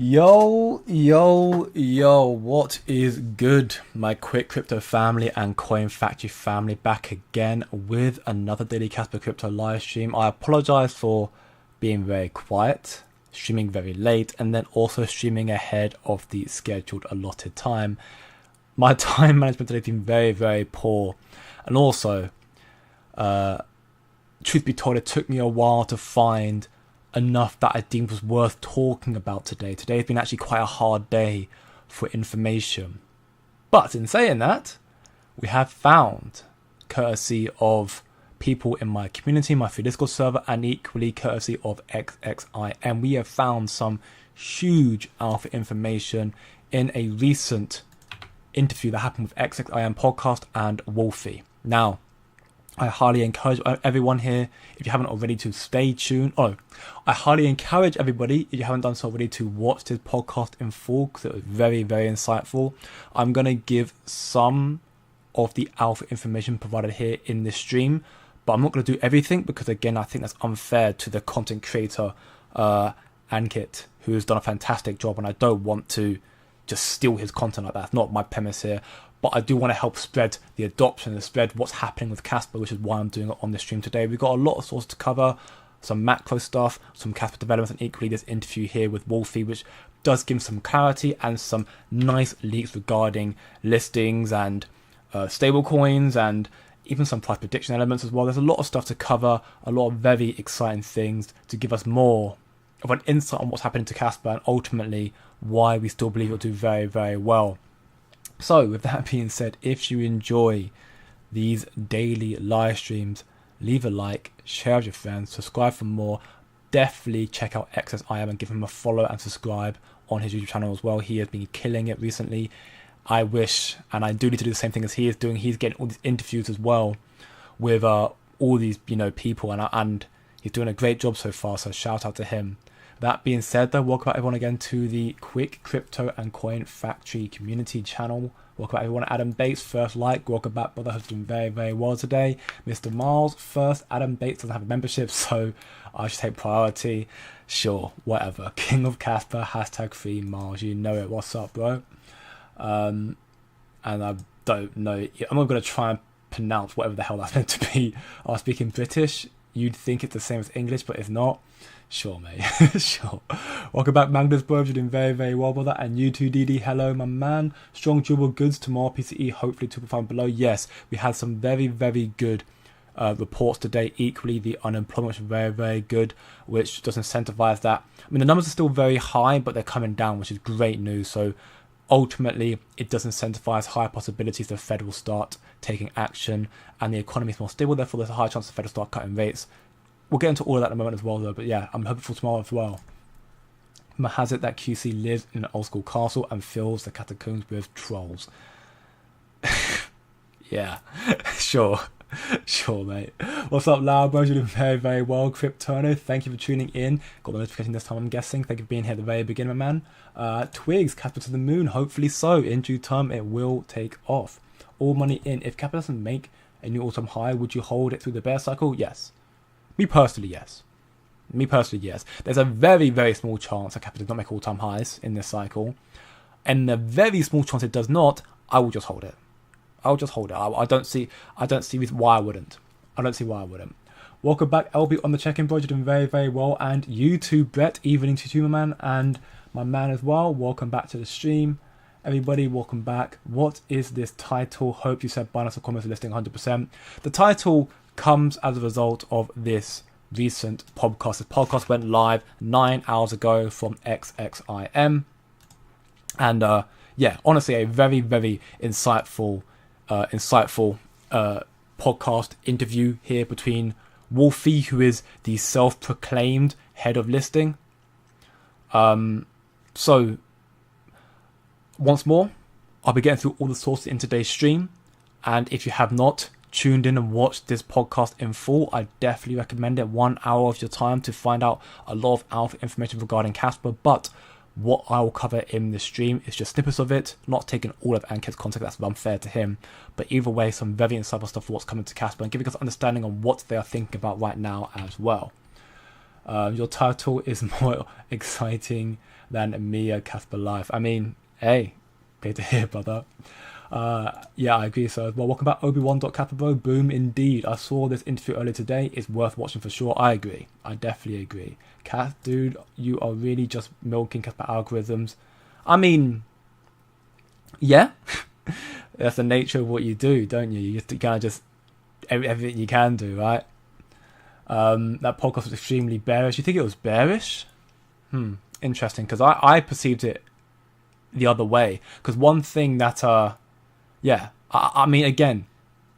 Yo, yo, yo, what is good, my quick crypto family and coin factory family? Back again with another daily Casper crypto live stream. I apologize for being very quiet, streaming very late, and then also streaming ahead of the scheduled allotted time. My time management today has been very, very poor, and also, truth be told, it took me a while to find enough that I deemed was worth talking about today. Today has been actually quite a hard day for information. But in saying that, we have found, courtesy of people in my community, my free Discord server, and equally courtesy of XXIM, we have found some huge alpha information in a recent interview that happened with XXIM podcast and Wolfie. Now, I highly encourage everyone here, if you haven't already, to stay tuned. I highly encourage everybody, if you haven't done so already, to watch this podcast in full, because it was very, very insightful. I'm going to give some of the alpha information provided here in this stream, but I'm not going to do everything, because again, I think that's unfair to the content creator, Ankit, who has done a fantastic job, and I don't want to just steal his content like that. That's not my premise here. But I do want to help spread the adoption and spread what's happening with Casper, which is why I'm doing it on this stream today. We've got a lot of sources to cover, some macro stuff, some Casper developments, and equally this interview here with Wolfie, which does give some clarity and some nice leaks regarding listings and stablecoins and even some price prediction elements as well. There's a lot of stuff to cover, a lot of very exciting things to give us more of an insight on what's happening to Casper and ultimately why we still believe it'll do very, very well. So, with that being said, if you enjoy these daily live streams, leave a like, share with your friends, subscribe for more. Definitely check out XSIM and give him a follow and subscribe on his YouTube channel as well. He has been killing it recently. I wish, and I do need to do the same thing as he is doing. He's getting all these interviews as well with all these people, and he's doing a great job so far. So shout out to him. That being said, though, welcome everyone again to the Quick Crypto and Coin Factory community channel. Welcome everyone. Adam Bates, first like. Welcome back, brother. Has done very, very well today. Mr. Miles, first. Adam Bates doesn't have a membership, so I should take priority. Sure, whatever. King of Casper, #free Miles. You know it. What's up, bro? And I don't know. I'm not going to try and pronounce whatever the hell that's meant to be. I was speaking British. You'd think it's the same as English, but it's not. Sure, mate. Sure. Welcome back, Magnus, bro. You're doing very, very well, brother. And you too, DD. Hello, my man. Strong durable goods tomorrow. PCE, hopefully 2.5 below. Yes, we had some very, very good reports today. Equally, the unemployment was very, very good, which does incentivize that. I mean, the numbers are still very high, but they're coming down, which is great news. So ultimately, it does incentivize higher possibilities the Fed will start taking action, and the economy is more stable. Therefore, there's a high chance the Fed will start cutting rates. We'll get into all of that in a moment as well, though. But yeah, I'm hopeful tomorrow as well. Rumor has it that QC lives in an old school castle and fills the catacombs with trolls. Yeah, sure. Sure, mate. What's up, loud bros? You're doing very, very well. Cryptono, thank you for tuning in. Got the notification this time, I'm guessing. Thank you for being here at the very beginning, my man. Twigs, Casper to the moon. Hopefully so. In due time, it will take off. All money in. If Casper doesn't make a new all-time high, would you hold it through the bear cycle? Yes. Me personally, yes. There's a very, very small chance that Casper does not make all-time highs in this cycle. And the very small chance it does not, I will just hold it. I don't see why I wouldn't. Welcome back, LB on the check-in, bro. You're doing very, very well. And you too, Brett, evening to you, my man, and my man as well. Welcome back to the stream. Everybody, welcome back. What is this title? Hope you said Binance Commerce listing 100%. The title comes as a result of this recent podcast. This podcast went live 9 hours ago from XXIM. And yeah, honestly, a very, very insightful podcast interview here between Wolfie, who is the self-proclaimed head of listing. So once more, I'll be getting through all the sources in today's stream, and if you have not tuned in and watched this podcast in full, I definitely recommend it. 1 hour of your time to find out a lot of alpha information regarding Casper, but what I will cover in the stream is just snippets of it, not taking all of Ankit's content, that's unfair to him. But either way, some very insightful stuff for what's coming to Casper and giving us understanding on what they are thinking about right now as well. Your title is more exciting than Mia Casper Life. I mean, hey, great to hear, brother. Yeah, I agree. So, well, welcome back, Obi-Wan.Casper, bro. Boom, indeed. I saw this interview earlier today. It's worth watching for sure. I agree. I definitely agree. Cat, dude, you are really just milking Casper algorithms. I mean, yeah, that's the nature of what you do, don't you? You have to kind of just everything you can do, right? That podcast was extremely bearish. You think it was bearish? Interesting, because I perceived it the other way. Because one thing that, I mean, again,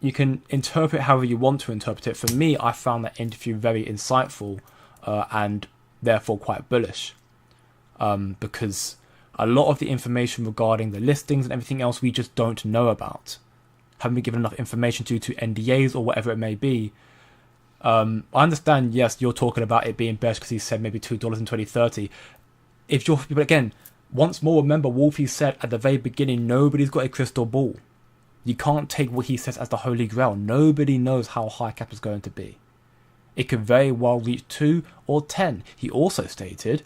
you can interpret however you want to interpret it. For me, I found that interview very insightful and therefore quite bullish. Because a lot of the information regarding the listings and everything else we just don't know about. Haven't been given enough information due to NDAs or whatever it may be. I understand, yes, you're talking about it being bearish because he said maybe $2 in 2030. But again, once more, remember, Wolfie said at the very beginning, nobody's got a crystal ball. You can't take what he says as the holy grail. Nobody knows how high cap is going to be. It could very well reach 2 or 10. He also stated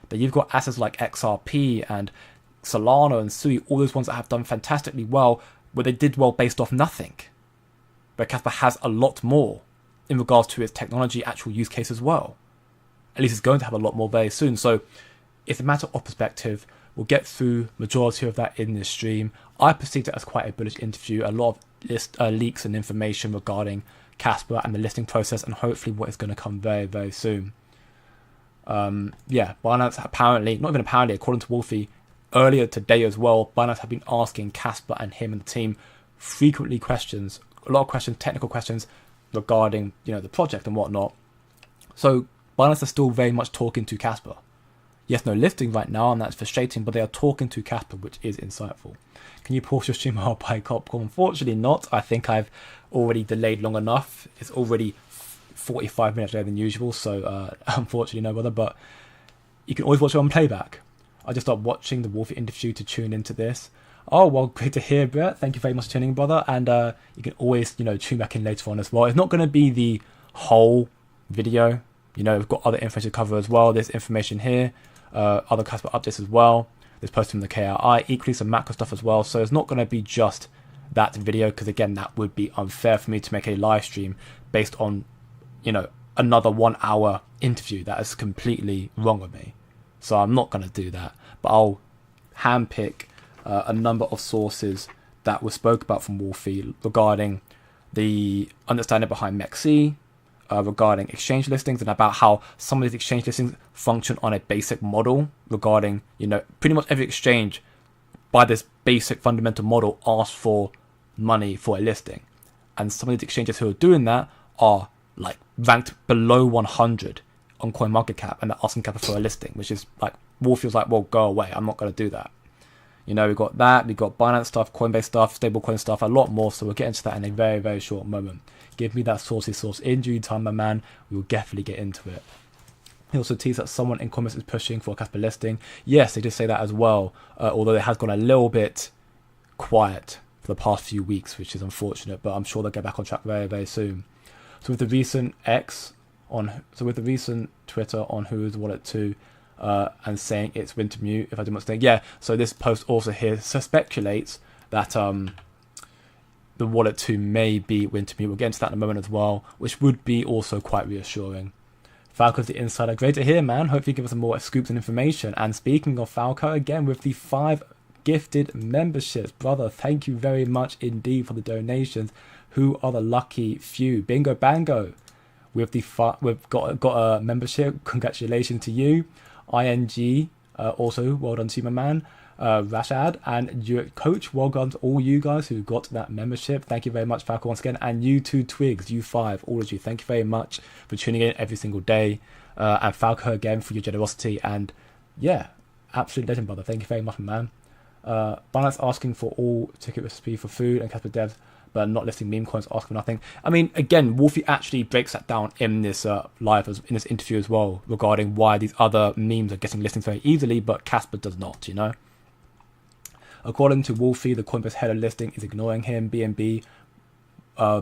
that you've got assets like XRP and Solana and Sui, all those ones that have done fantastically well, where they did well based off nothing. But Casper has a lot more in regards to its technology, actual use case as well. At least it's going to have a lot more very soon. So it's a matter of perspective. We'll get through majority of that in this stream. I perceived it as quite a bullish interview. A lot of leaks and information regarding Casper and the listing process, and hopefully what is going to come very, very soon. Binance apparently, not even apparently, according to Wolfie, earlier today as well, Binance have been asking Casper and him and the team frequently questions, a lot of questions, technical questions regarding, the project and whatnot. So Binance are still very much talking to Casper. Yes, no listing right now, and that's frustrating, but they are talking to Casper, which is insightful. Can you pause your stream while I buy popcorn? Unfortunately not. I think I've already delayed long enough. It's already 45 minutes later than usual, so unfortunately no brother, but you can always watch it on playback. I just stopped watching the Wolfie interview to tune into this. Oh, well, great to hear, Brett. Thank you very much for tuning in, brother. And you can always, tune back in later on as well. It's not going to be the whole video. We've got other information to cover as well. There's information here, other Casper updates as well. There's posted from the KRI, equally some macro stuff as well. So it's not going to be just that video, because again, that would be unfair for me to make a live stream based on, another 1 hour interview. That is completely wrong with me. So I'm not going to do that. But I'll handpick a number of sources that were spoke about from Wolfie regarding the understanding behind MEXC, regarding exchange listings, and about how some of these exchange listings function on a basic model regarding, pretty much every exchange by this basic fundamental model asks for money for a listing. And some of these exchanges who are doing that are like ranked below 100 on CoinMarketCap, and they're asking Casper for a listing, which is like, Wolfie was like, well, go away, I'm not going to do that. We've got that, we've got Binance stuff, Coinbase stuff, Stablecoin stuff, a lot more, so we'll get into that in a very, very short moment. Give me that source in due time, my man. We will definitely get into it. He also teased that someone in comments is pushing for a Casper listing. Yes, they did say that as well, although it has gone a little bit quiet for the past few weeks, which is unfortunate, but I'm sure they'll get back on track very, very soon. So with the recent Twitter on Who is Wallet 2, and saying it's Wintermute, if I did not mistake. Yeah, so this post also here speculates that the Wallet 2 may be Wintermute. We'll get into that in a moment as well, which would be also quite reassuring. Falco's the insider. Great to hear, man. Hopefully give us some more scoops and information. And speaking of Falco, again, with the 5 gifted memberships. Brother, thank you very much indeed for the donations. Who are the lucky few? Bingo bango. We've got a membership. Congratulations to you. ING, also well done to you, my man. Rashad and you, Coach, well done to all you guys who got that membership. Thank you very much, Falco, once again. And you two Twigs, you 5, all of you, thank you very much for tuning in every single day. And Falco again for your generosity. And yeah, absolute legend, brother. Thank you very much, man. Binance asking for all ticket recipe for food, and Casper devs but not listing meme coins, asking for nothing. I mean, again, Wolfie actually breaks that down in this live, in this interview as well, regarding why these other memes are getting listings very easily, but Casper does not, According to Wolfie, the Coinbase header listing is ignoring him. BNB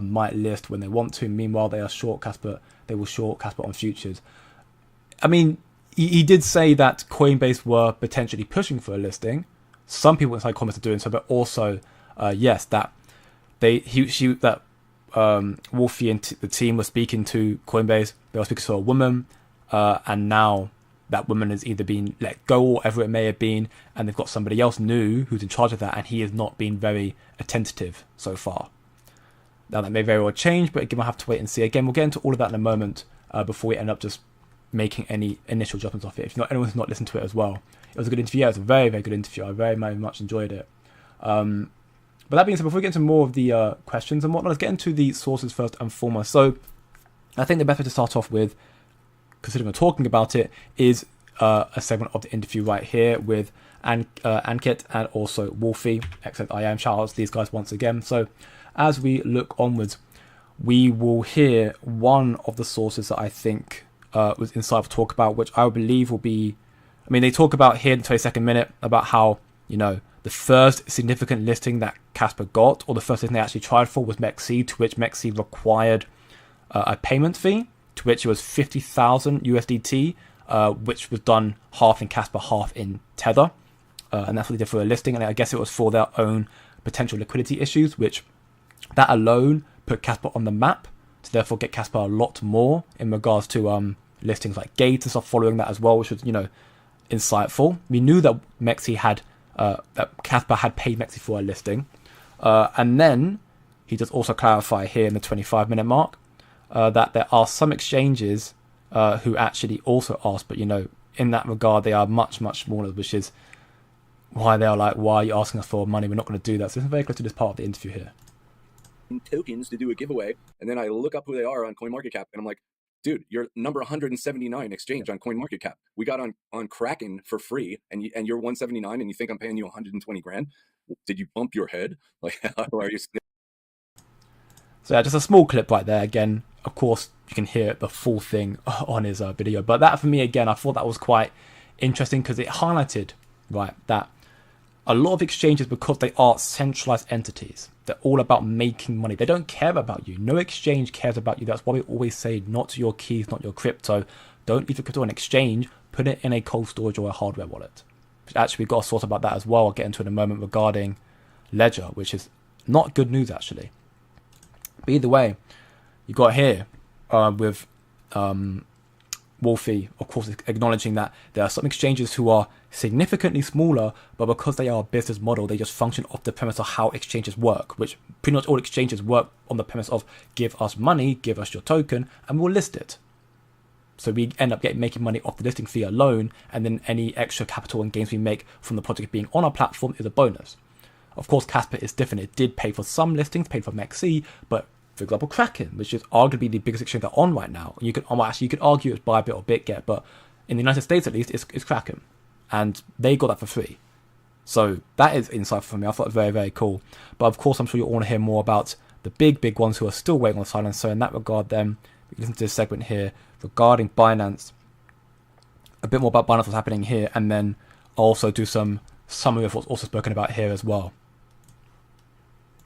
might list when they want to. Meanwhile, they are short Casper. They will short Casper on futures. I mean, he did say that Coinbase were potentially pushing for a listing. Some people inside Coinbase are doing so, but also, yes, that Wolfie and the team were speaking to Coinbase. They were speaking to a woman, and now that woman has either been let go or whatever it may have been, and they've got somebody else new who's in charge of that, and he has not been very attentive so far. Now that may very well change, but again, we'll have to wait and see. Again, we'll get into all of that in a moment before we end up just making any initial judgments off it. If not, anyone's not listened to it as well, it was a good interview. Yeah, it was a very, very good interview. I very, very much enjoyed it. But that being said, before we get into more of the questions and whatnot, let's get into the sources first and foremost. So I think the best way to start off with, considering we're talking about it, is a segment of the interview right here with Ankit and also Wolfie, XIM. Shout out to these guys once again. So as we look onwards, we will hear one of the sources that I think was insightful to talk about, which I believe will be, I mean, they talk about here in the 22nd minute about how, the first significant listing that Casper got, or the first listing they actually tried for, was MEXC, to which MEXC required a payment fee, to which it was 50,000 USDT, which was done half in Casper, half in Tether. And that's what they did for a listing. And I guess it was for their own potential liquidity issues, which that alone put Casper on the map, to therefore get Casper a lot more in regards to listings like Gates and stuff following that as well, which was, insightful. We knew that MEXC had that Casper had paid MEXC for a listing. And then he does also clarify here in the 25-minute mark that there are some exchanges who actually also ask, but in that regard they are much, much smaller, which is why they are like, why are you asking us for money? We're not going to do that. So it's very close to this part of the interview here. Tokens to do a giveaway, and then I look up who they are on CoinMarketCap, and I'm like, dude, you're number 179 exchange on CoinMarketCap. We got on Kraken for free, and you're 179, and you think I'm paying you 120 grand? Did you bump your head? Like, how are you? So yeah, just a small clip right there. Again, of course, you can hear the full thing on his video, but that for me, again, I thought that was quite interesting because it highlighted, right, that a lot of exchanges, because they are centralized entities, they're all about making money. They don't care about you. No exchange cares about you. That's why we always say, not your keys, not your crypto. Don't leave your crypto on an exchange. Put it in a cold storage or a hardware wallet. Actually, we've got a source about that as well. I'll get into it in a moment regarding Ledger, which is not good news, actually. But either way, you got here with Wolfie, of course, acknowledging that there are some exchanges who are significantly smaller, but because they are a business model, they just function off the premise of how exchanges work, which pretty much all exchanges work on the premise of give us money, give us your token, and we'll list it. So we end up making money off the listing fee alone, and then any extra capital and gains we make from the project being on our platform is a bonus. Of course, Casper is different. It did pay for some listings, paid for MEXC, but for example, Kraken, which is arguably the biggest exchange they're on right now. You could argue it's Bybit or BitGet, but in the United States at least, it's Kraken, and they got that for free. So that is insightful for me. I thought it was very, very cool. But of course, I'm sure you all want to hear more about the big ones who are still waiting on the sidelines. So in that regard, then we can listen to this segment here regarding Binance, a bit more about Binance, what's happening here, and then also do some summary of what's also spoken about here as well.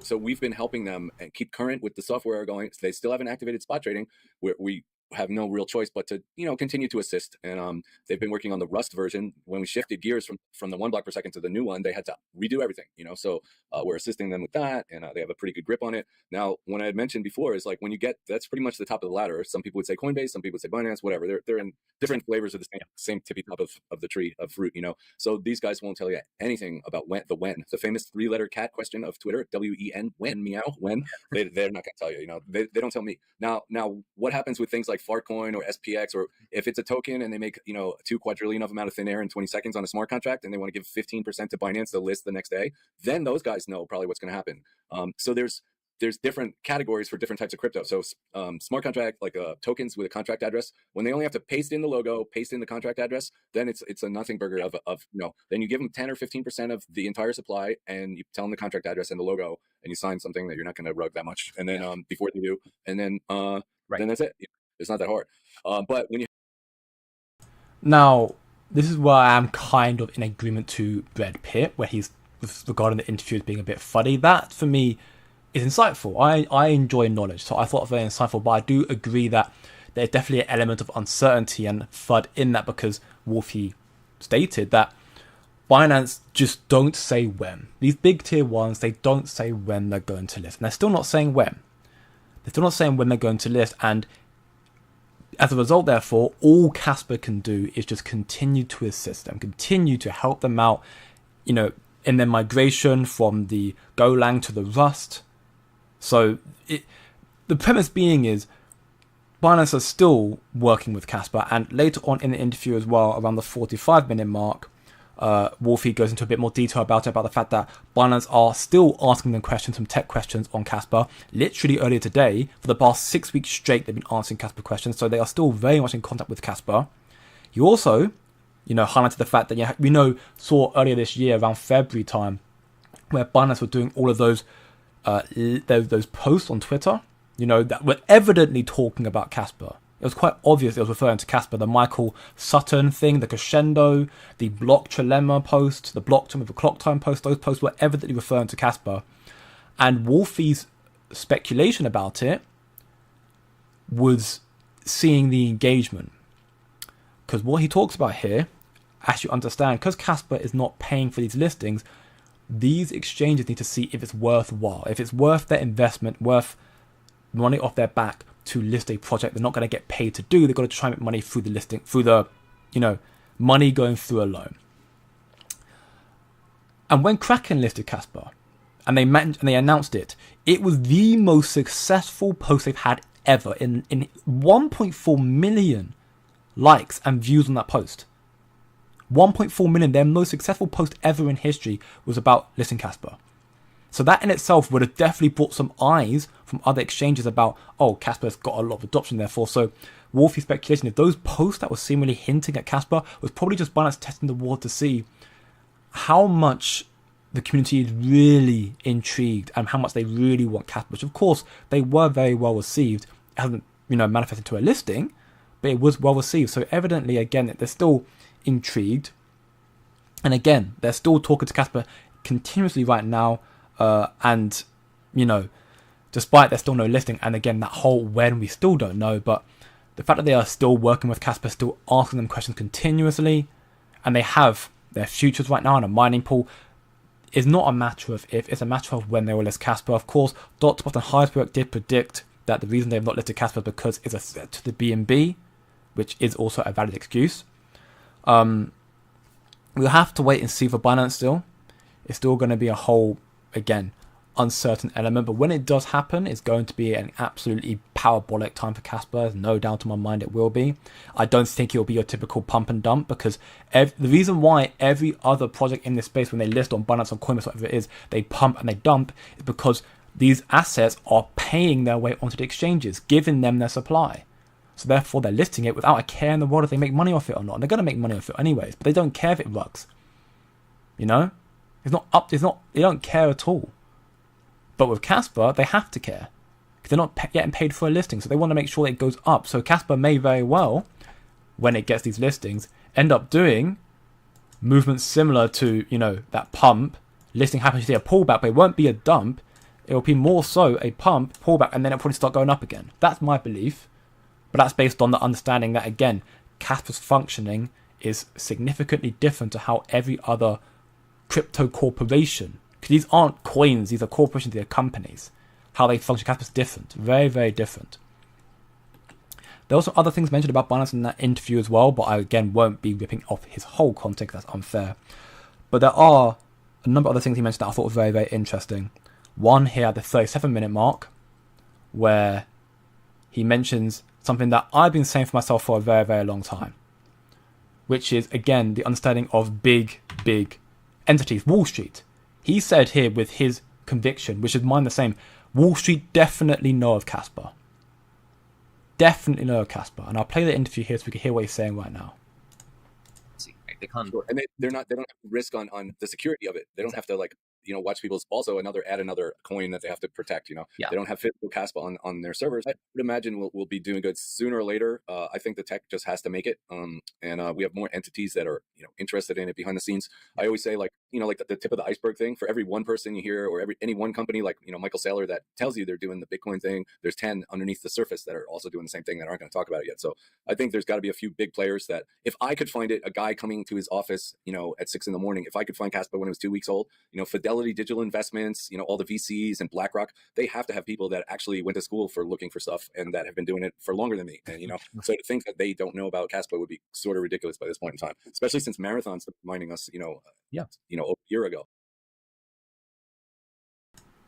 So we've been helping them and keep current with the software going. They still haven't activated spot trading. We have no real choice but to continue to assist. And they've been working on the Rust version. When we shifted gears from the 1 block per second to the new one, they had to redo everything. So we're assisting them with that, and they have a pretty good grip on it. Now, when I had mentioned before, is like when you get, that's pretty much the top of the ladder. Some people would say Coinbase, some people would say Binance, whatever. They're in different flavors of the same tippy top of the tree of fruit. So these guys won't tell you anything about the famous 3-letter cat question of Twitter, WEN, when, meow, when. They're not gonna tell you. They don't tell me. Now what happens with things like Fartcoin or SPX, or if it's a token and they make 2 quadrillion of them out of thin air in 20 seconds on a smart contract, and they want to give 15% to Binance to list the next day, then those guys know probably what's going to happen. So there's different categories for different types of crypto. So smart contract, like tokens with a contract address, when they only have to paste in the logo, paste in the contract address, then it's a nothing burger of then you give them 10 or 15% of the entire supply, and you tell them the contract address and the logo, and you sign something that you're not going to rug that much, and then before they do, and then then that's it. It's not that hard. But when you now, this is where I am kind of in agreement to Brad Pitt, where he's regarding the interview as being a bit funny. That for me is insightful. I enjoy knowledge, so I thought it was very insightful. But I do agree that there's definitely an element of uncertainty and FUD in that, because Wolfie stated that Binance just don't say when. These big tier ones, they don't say when they're going to list. And they're still not saying when. They're still not saying when they're going to list. And as a result, therefore, all Casper can do is just continue to assist them, continue to help them out, you know, in their migration from the Golang to the Rust. So the premise being is Binance are still working with Casper, and later on in the interview as well, around the 45-minute mark, Wolfie goes into a bit more detail about the fact that Binance are still asking them questions, some tech questions on Casper. Literally earlier today, for the past 6 weeks straight, they've been answering Casper questions, so they are still very much in contact with Casper. You also, you know, highlighted the fact that we saw earlier this year, around February time, where Binance were doing all of those posts on Twitter, you know, that were evidently talking about Casper. It was quite obvious it was referring to Casper. The Michael Sutton thing, the Crescendo, the Block Trilemma post, the Block Time with the Clock Time post, those posts were evidently referring to Casper. And Wolfie's speculation about it was seeing the engagement. Because what he talks about here, as you understand, because Casper is not paying for these listings, these exchanges need to see if it's worthwhile, if it's worth their investment, worth money off their back to list a project they're not going to get paid to do. They've got to try and make money through the listing, through the, you know, money going through a loan. And when Kraken listed Casper, and they announced it, it was the most successful post they've had ever, in 1.4 million likes and views on that post. 1.4 million, their most successful post ever in history was about listing Casper. So that in itself would have definitely brought some eyes from other exchanges about, oh, Casper's got a lot of adoption, therefore. So Wolfie's speculation, if those posts that were seemingly hinting at Casper, was probably just Binance testing the water to see how much the community is really intrigued and how much they really want Casper, which of course they were very well received. It hasn't, you know, manifested into a listing, but it was well received. So evidently, again, they're still intrigued. And again, they're still talking to Casper continuously right now. And, you know, despite there's still no listing, and again, that whole when, we still don't know, but the fact that they are still working with Casper, still asking them questions continuously, and they have their futures right now in a mining pool, is not a matter of if, it's a matter of when they will list Casper. Of course, Dotspot and Heidelberg did predict that the reason they have not listed Casper is because it's a threat to the BNB, which is also a valid excuse. We'll have to wait and see for Binance still. It's still going to be a whole, again, uncertain element, but when it does happen, it's going to be an absolutely parabolic time for Casper. There's no doubt in my mind it will be. I don't think it'll be your typical pump and dump, because the reason why every other project in this space, when they list on Binance or Coinbase, whatever it is, they pump and they dump, is because these assets are paying their way onto the exchanges, giving them their supply. So therefore, they're listing it without a care in the world if they make money off it or not. And they're going to make money off it anyways, but they don't care if it rugs. You know? They don't care at all. But with Casper, they have to care, because they're not getting paid for a listing, so they want to make sure it goes up. So Casper may very well, when it gets these listings, end up doing movements similar to, you know, that pump. Listing happens to see a pullback, but it won't be a dump. It will be more so a pump, pullback, and then it'll probably start going up again. That's my belief. But that's based on the understanding that, again, Casper's functioning is significantly different to how every other crypto corporation, because these aren't coins, these are corporations, these are companies. How they function, Casper's different. Very, very different. There are also other things mentioned about Binance in that interview as well, but I, again, won't be ripping off his whole content, that's unfair. But there are a number of other things he mentioned that I thought were very, very interesting. One here at the 37-minute mark, where he mentions something that I've been saying for myself for a very, very long time, which is, again, the understanding of big entities. Wall Street. He said here with his conviction, which is mine the same, Wall Street definitely know of Casper. Definitely know of Casper. And I'll play the interview here so we can hear what he's saying right now. They can't, and they don't have to risk on the security of it. They don't have to, like, you know, watch people's, also add another coin that they have to protect, you know. Yeah. They don't have physical Casper on their servers. I would imagine we'll be doing good sooner or later. I think the tech just has to make it. And we have more entities that are, interested in it behind the scenes. I always say, like, like the tip of the iceberg thing. For every one person you hear, or any one company, like, Michael Saylor, that tells you they're doing the Bitcoin thing, there's 10 underneath the surface that are also doing the same thing that aren't going to talk about it yet. So I think there's got to be a few big players that, if I could find it, a guy coming to his office, at 6 a.m, if I could find Casper when it was 2 weeks old, Fidelity Digital Investments, all the VCs and BlackRock, they have to have people that actually went to school for looking for stuff and that have been doing it for longer than me. And, so to think that they don't know about Casper would be sort of ridiculous by this point in time, especially since Marathon's reminding us, over a year ago.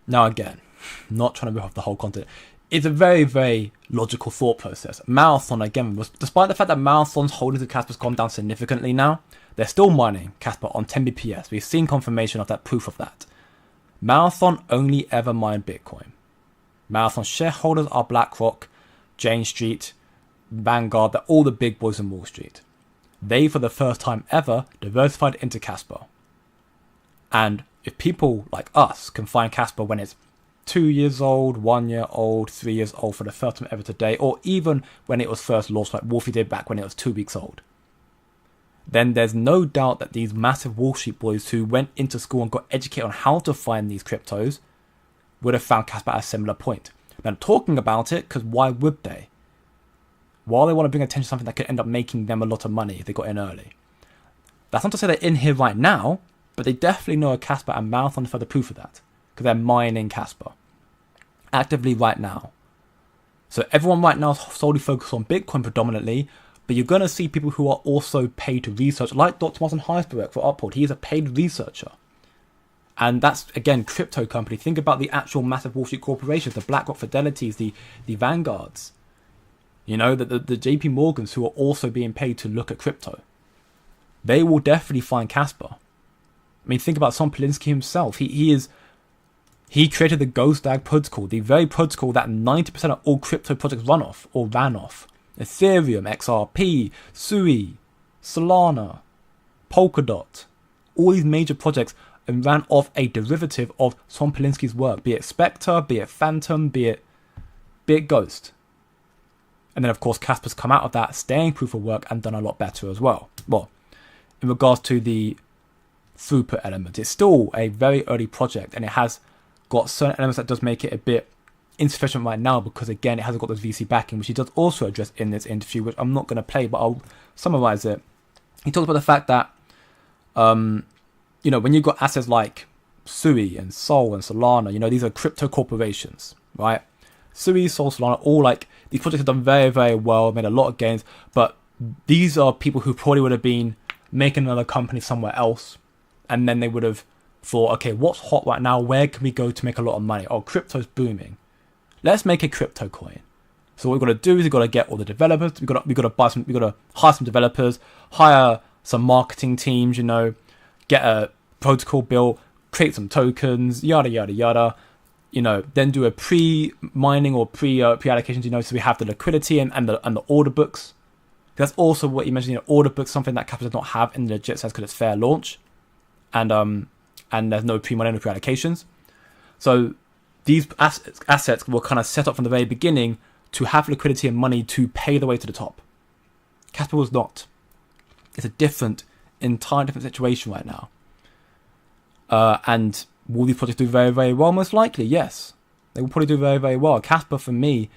Now, again, not trying to rip off the whole content. It's a very, very logical thought process. Marathon, again, despite the fact that Marathon's holdings of Casper's gone down significantly now, they're still mining Casper on 10 BPS. We've seen confirmation of that, proof of that. Marathon only ever mined Bitcoin. Marathon shareholders are BlackRock, Jane Street, Vanguard, they're all the big boys in Wall Street. They, for the first time ever, diversified into Casper. And if people like us can find Casper when it's 2 years old, 1 year old, 3 years old for the first time ever today, or even when it was first launched, like Wolfie did back when it was 2 weeks old, then there's no doubt that these massive Wall Street boys who went into school and got educated on how to find these cryptos would have found Casper at a similar point. Now, I'm talking about it because why would they? While they want to bring attention to something that could end up making them a lot of money if they got in early. That's not to say they're in here right now, but they definitely know a Casper, and Marathon is further proof of that, because they're mining Casper actively right now. So everyone right now is solely focused on Bitcoin predominantly, but you're going to see people who are also paid to research, like Dr. Martin Heisberg for Uphold. He is a paid researcher. And that's, again, crypto company. Think about the actual massive Wall Street corporations, the BlackRock, Fidelities, the Vanguards. The JP Morgans who are also being paid to look at crypto. They will definitely find Casper. I mean, think about Tom Polinsky himself. He created the Ghost Dag protocol, the very protocol that 90% of all crypto projects run off or ran off. Ethereum, XRP, Sui, Solana, Polkadot, all these major projects, and ran off a derivative of Tom Polinsky's work, be it Spectre, be it Phantom, be it Ghost. And then, of course, Casper's come out of that, staying proof of work, and done a lot better as well. Well, in regards to the throughput element, it's still a very early project, and it has got certain elements that does make it a bit insufficient right now, because, again, it hasn't got this VC backing, which he does also address in this interview, which I'm not going to play, but I'll summarize it. He talks about the fact that, when you've got assets like Sui and Sol and Solana, these are crypto corporations, right? Sui, Sol, Solana, all like these projects have done very, very well, made a lot of gains, but these are people who probably would have been making another company somewhere else, and then they would have thought, okay, what's hot right now? Where can we go to make a lot of money? Oh, crypto's booming. Let's make a crypto coin. So what we've got to do is we've got to get all the developers. We've got to hire some developers, hire some marketing teams. Get a protocol built, create some tokens, yada yada yada. Then do a pre-mining or pre-allocations. So we have the liquidity and the order books. That's also what you mentioned. Order books, something that Casper does not have in the legit sense because it's fair launch, and there's no pre-mining or pre-allocations. So these assets were kind of set up from the very beginning to have liquidity and money to pay the way to the top. Casper was not. It's a entirely different situation right now. And will these projects do very, very well? Most likely, yes. They will probably do very, very well. Casper, for me,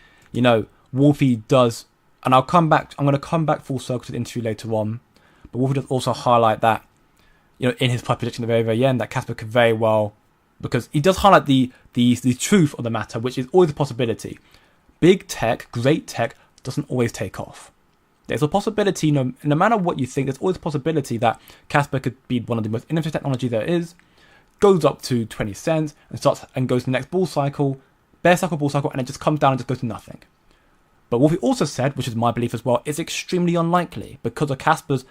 Wolfie does, and I'm going to come back full circle to the interview later on, but Wolfie does also highlight that, in his price prediction at the very, very end, that Casper could very well, because he does highlight the truth of the matter, which is always a possibility. Big tech, great tech, doesn't always take off. There's a possibility, no matter what you think, there's always a possibility that Casper could be one of the most innovative technology there is, goes up to 20 cents and goes to the next bull cycle, bear cycle, bull cycle, and it just comes down and just goes to nothing. But what we also said, which is my belief as well, is extremely unlikely because of Casper's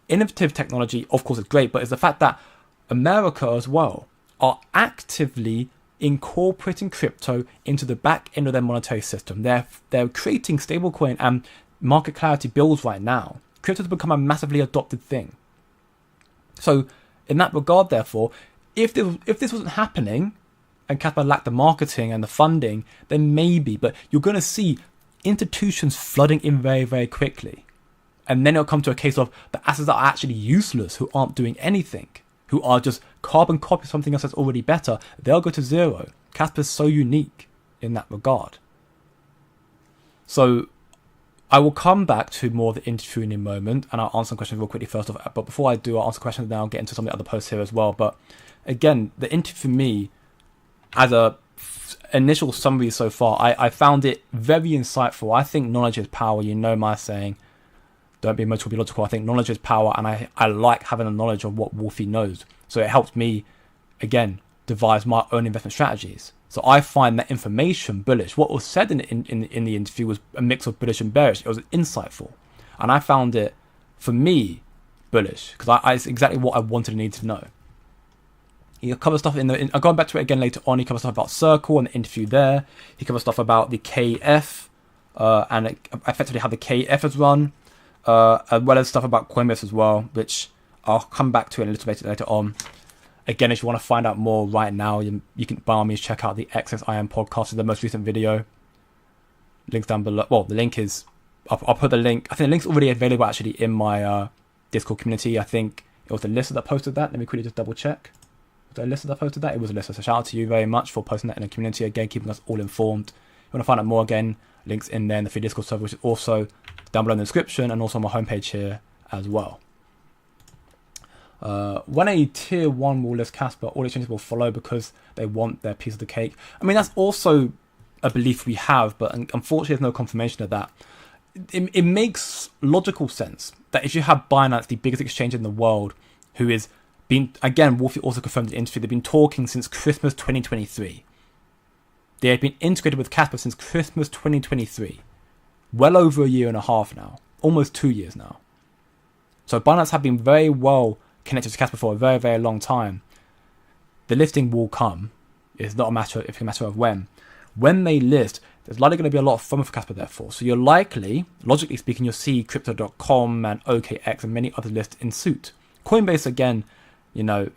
innovative technology. Of course, it's great, but it's the fact that America as well are actively incorporating crypto into the back end of their monetary system. They're creating stablecoin and market clarity bills right now. Crypto has become a massively adopted thing. So in that regard, therefore, if this wasn't happening and Casper lacked the marketing and the funding, then maybe, but you're going to see institutions flooding in very, very quickly. And then it'll come to a case of the assets that are actually useless, who aren't doing anything, who are just carbon copy something else that's already better. They'll go to zero. Casper's so unique in that regard. So I will come back to more of the interview in a moment, and I'll answer some questions real quickly first off. But before I do, I'll answer questions, then I'll get into some of the other posts here as well. But again, the interview for me, as a initial summary so far, I found it very insightful. I think knowledge is power. You know my saying, don't be emotional, be logical. I think knowledge is power, and I like having a knowledge of what Wolfie knows. So it helps me, again, devise my own investment strategies. So I find that information bullish. What was said in the interview was a mix of bullish and bearish. It was insightful. And I found it, for me, bullish. Because it's exactly what I wanted and needed to know. He covers stuff I'll go back to it again later on. He covers stuff about Circle and the interview there. He covers stuff about the KF and effectively how the KF is run. As well as stuff about Coinbase as well, which I'll come back to it a little bit later on. Again, if you want to find out more right now, you can by all means check out the XSIM podcast, the most recent video. Links down below. Well, the link is... I'll put the link... I think the link's already available actually in my Discord community. I think it was Alyssa that posted that. Let me quickly just double check. Was it Alyssa that posted that? It was Alyssa. So shout out to you very much for posting that in the community. Again, keeping us all informed. If you want to find out more, again, links in there in the free Discord server, which is also down below in the description and also on my homepage here as well. When a tier 1 will list Casper, all exchanges will follow because they want their piece of the cake. I mean, that's also a belief we have, but unfortunately there's no confirmation of that. It makes logical sense that if you have Binance, the biggest exchange in the world, who is been, again, Wolfie also confirmed in the interview, they've been talking since Christmas 2023. They have been integrated with Casper since Christmas 2023. Well over a year and a half now. Almost 2 years now. So Binance have been very well connected to Casper for a very, very long time. The listing will come. It's not a matter of when. When they list, there's likely going to be a lot of FOMO for Casper therefore. So you're likely, logically speaking, you'll see Crypto.com and OKX and many other lists in suit. Coinbase, again, you know,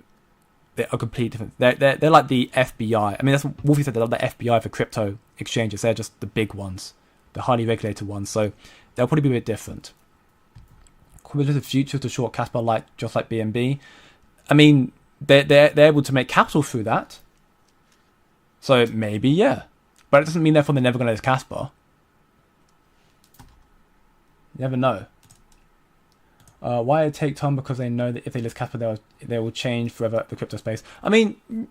they're a completely different... They're like the FBI. I mean, that's what Wolfie said, they're like the FBI for crypto exchanges. They're just the big ones. The highly regulated ones. So they'll probably be a bit different. Coinbase the future to short Casper, just like BNB. I mean, they're able to make capital through that. So maybe, yeah. But it doesn't mean therefore they're never going to list Casper. You never know. Why it take time? Because they know that if they list Casper, they will change forever the crypto space. I mean,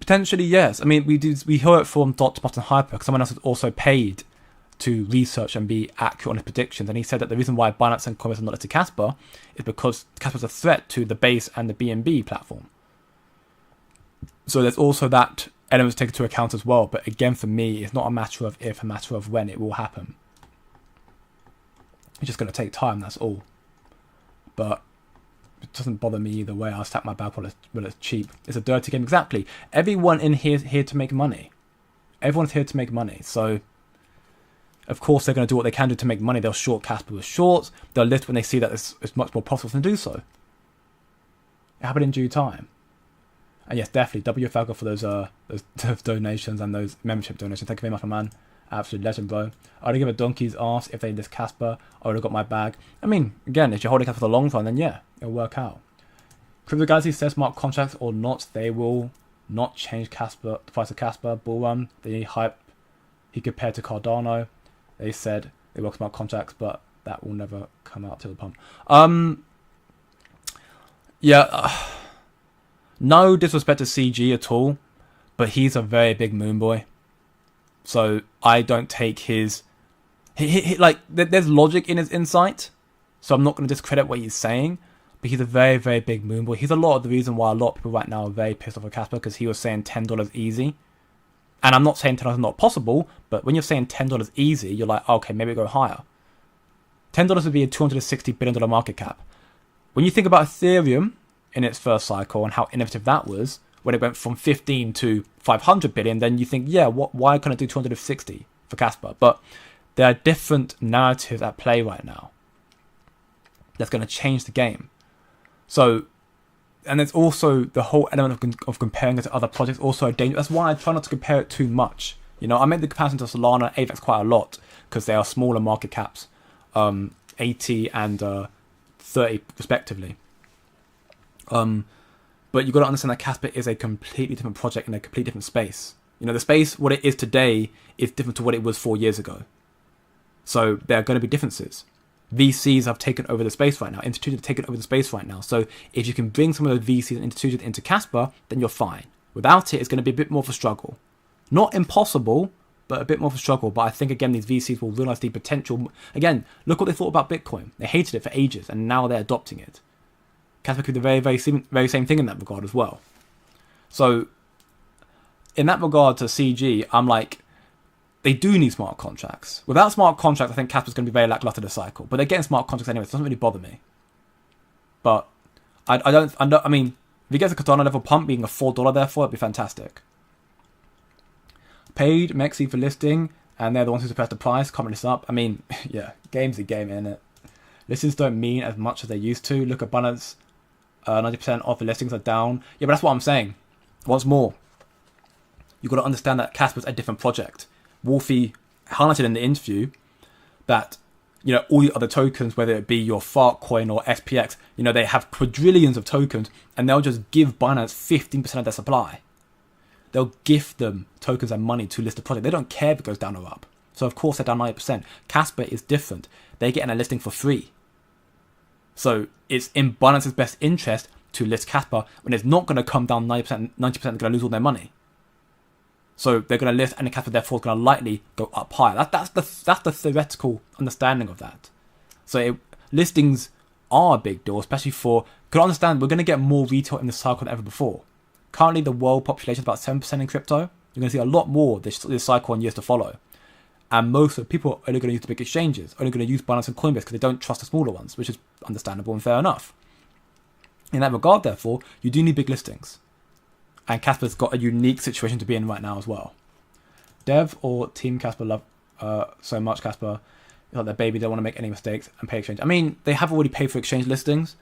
potentially yes. I mean, we heard it from Dr. Martin Hyper, because someone else has also paid to research and be accurate on his predictions, and he said that the reason why Binance and Coinbase are not listed Casper is because Casper is a threat to the base and the BNB platform. So there's also that element to take into account as well. But again, for me, it's not a matter of if, a matter of when it will happen. It's just going to take time, that's all. But it doesn't bother me either way. I'll stack my bag while it's cheap. It's a dirty game, exactly. Everyone in here is here to make money. Everyone's here to make money, so... Of course, they're going to do what they can do to make money. They'll short Casper with shorts. They'll list when they see that it's much more profitable to do so. It happened in due time. And yes, definitely, WFL for those donations and those membership donations. Thank you very much, my man. Absolute legend, bro. I'd give a donkey's ass if they list Casper. I would have got my bag. I mean, again, if you're holding Casper for the long time, then yeah, it'll work out. Crypto Galaxy says smart contracts or not, they will not change Casper, the price of Casper. Bull run, they hype. He compared to Cardano. They said they work smart contracts, but that will never come out to the pump. No disrespect to CG at all, but he's a very big moon boy. So I don't take his... there's logic in his insight, so I'm not going to discredit what he's saying, but he's a very, very big moon boy. He's a lot of the reason why a lot of people right now are very pissed off at Casper, because he was saying $10 easy. And I'm not saying $10 is not possible, but when you're saying $10 easy, you're like, okay, maybe go higher. $10 would be a $260 billion market cap. When you think about Ethereum in its first cycle and how innovative that was, when it went from 15 to 500 billion, then you think, yeah, why can't I do 260 for Casper? But there are different narratives at play right now that's going to change the game. So... And there's also the whole element of comparing it to other projects, also a danger. That's why I try not to compare it too much. You know, I make the comparison to Solana, AVAX quite a lot, because they are smaller market caps in 80 and 30 respectively. But you've got to understand that Casper is a completely different project in a completely different space. You know, the space, what it is today, is different to what it was 4 years ago. So there are going to be differences. VCs have taken over the space right now. Institutions have taken over the space right now. So if you can bring some of those VCs and institutions into Casper, then you're fine. Without it, it's going to be a bit more of a struggle. Not impossible, but a bit more of a struggle. But I think, again, these VCs will realize the potential. Again, look what they thought about Bitcoin. They hated it for ages, and now they're adopting it. Casper could do the very same thing in that regard as well. So, in that regard to CG, I'm like, they do need smart contracts. Without smart contracts, I think Casper's going to be very lackluster this cycle. But they're getting smart contracts anyway, so it doesn't really bother me. But I mean, if you get the Cardano level pump being a $4 therefore, it'd be fantastic. Paid Mexi for listing, and they're the ones who suppress the price, comment this up. I mean, yeah, game's a game, innit? Listings don't mean as much as they used to. Look at Binance, 90% off the listings are down. Yeah, but that's what I'm saying. Once more, you've got to understand that Casper's a different project. Wolfie highlighted in the interview that, you know, all the other tokens, whether it be your Fartcoin or SPX, you know, they have quadrillions of tokens, and they'll just give Binance 15% of their supply. They'll gift them tokens and money to list the project. They don't care if it goes down or up. So of course they're down 90%. Casper is different. They get a listing for free. So it's in Binance's best interest to list Casper when it's not going to come down 90%. 90% are going to lose all their money. So they're going to list, and the Casper therefore is going to likely go up higher. That's the theoretical understanding of that. So listings are a big deal, especially for. Could understand we're going to get more retail in the cycle than ever before. Currently, the world population is about 7% in crypto. You're going to see a lot more this cycle in years to follow. And most of the people are only going to use the big exchanges, only going to use Binance and Coinbase because they don't trust the smaller ones, which is understandable and fair enough. In that regard, therefore, you do need big listings. And Casper's got a unique situation to be in right now as well. Dev or Team Casper love so much Casper. It's like their baby, they don't want to make any mistakes and pay exchange. I mean, they have already paid for exchange listings.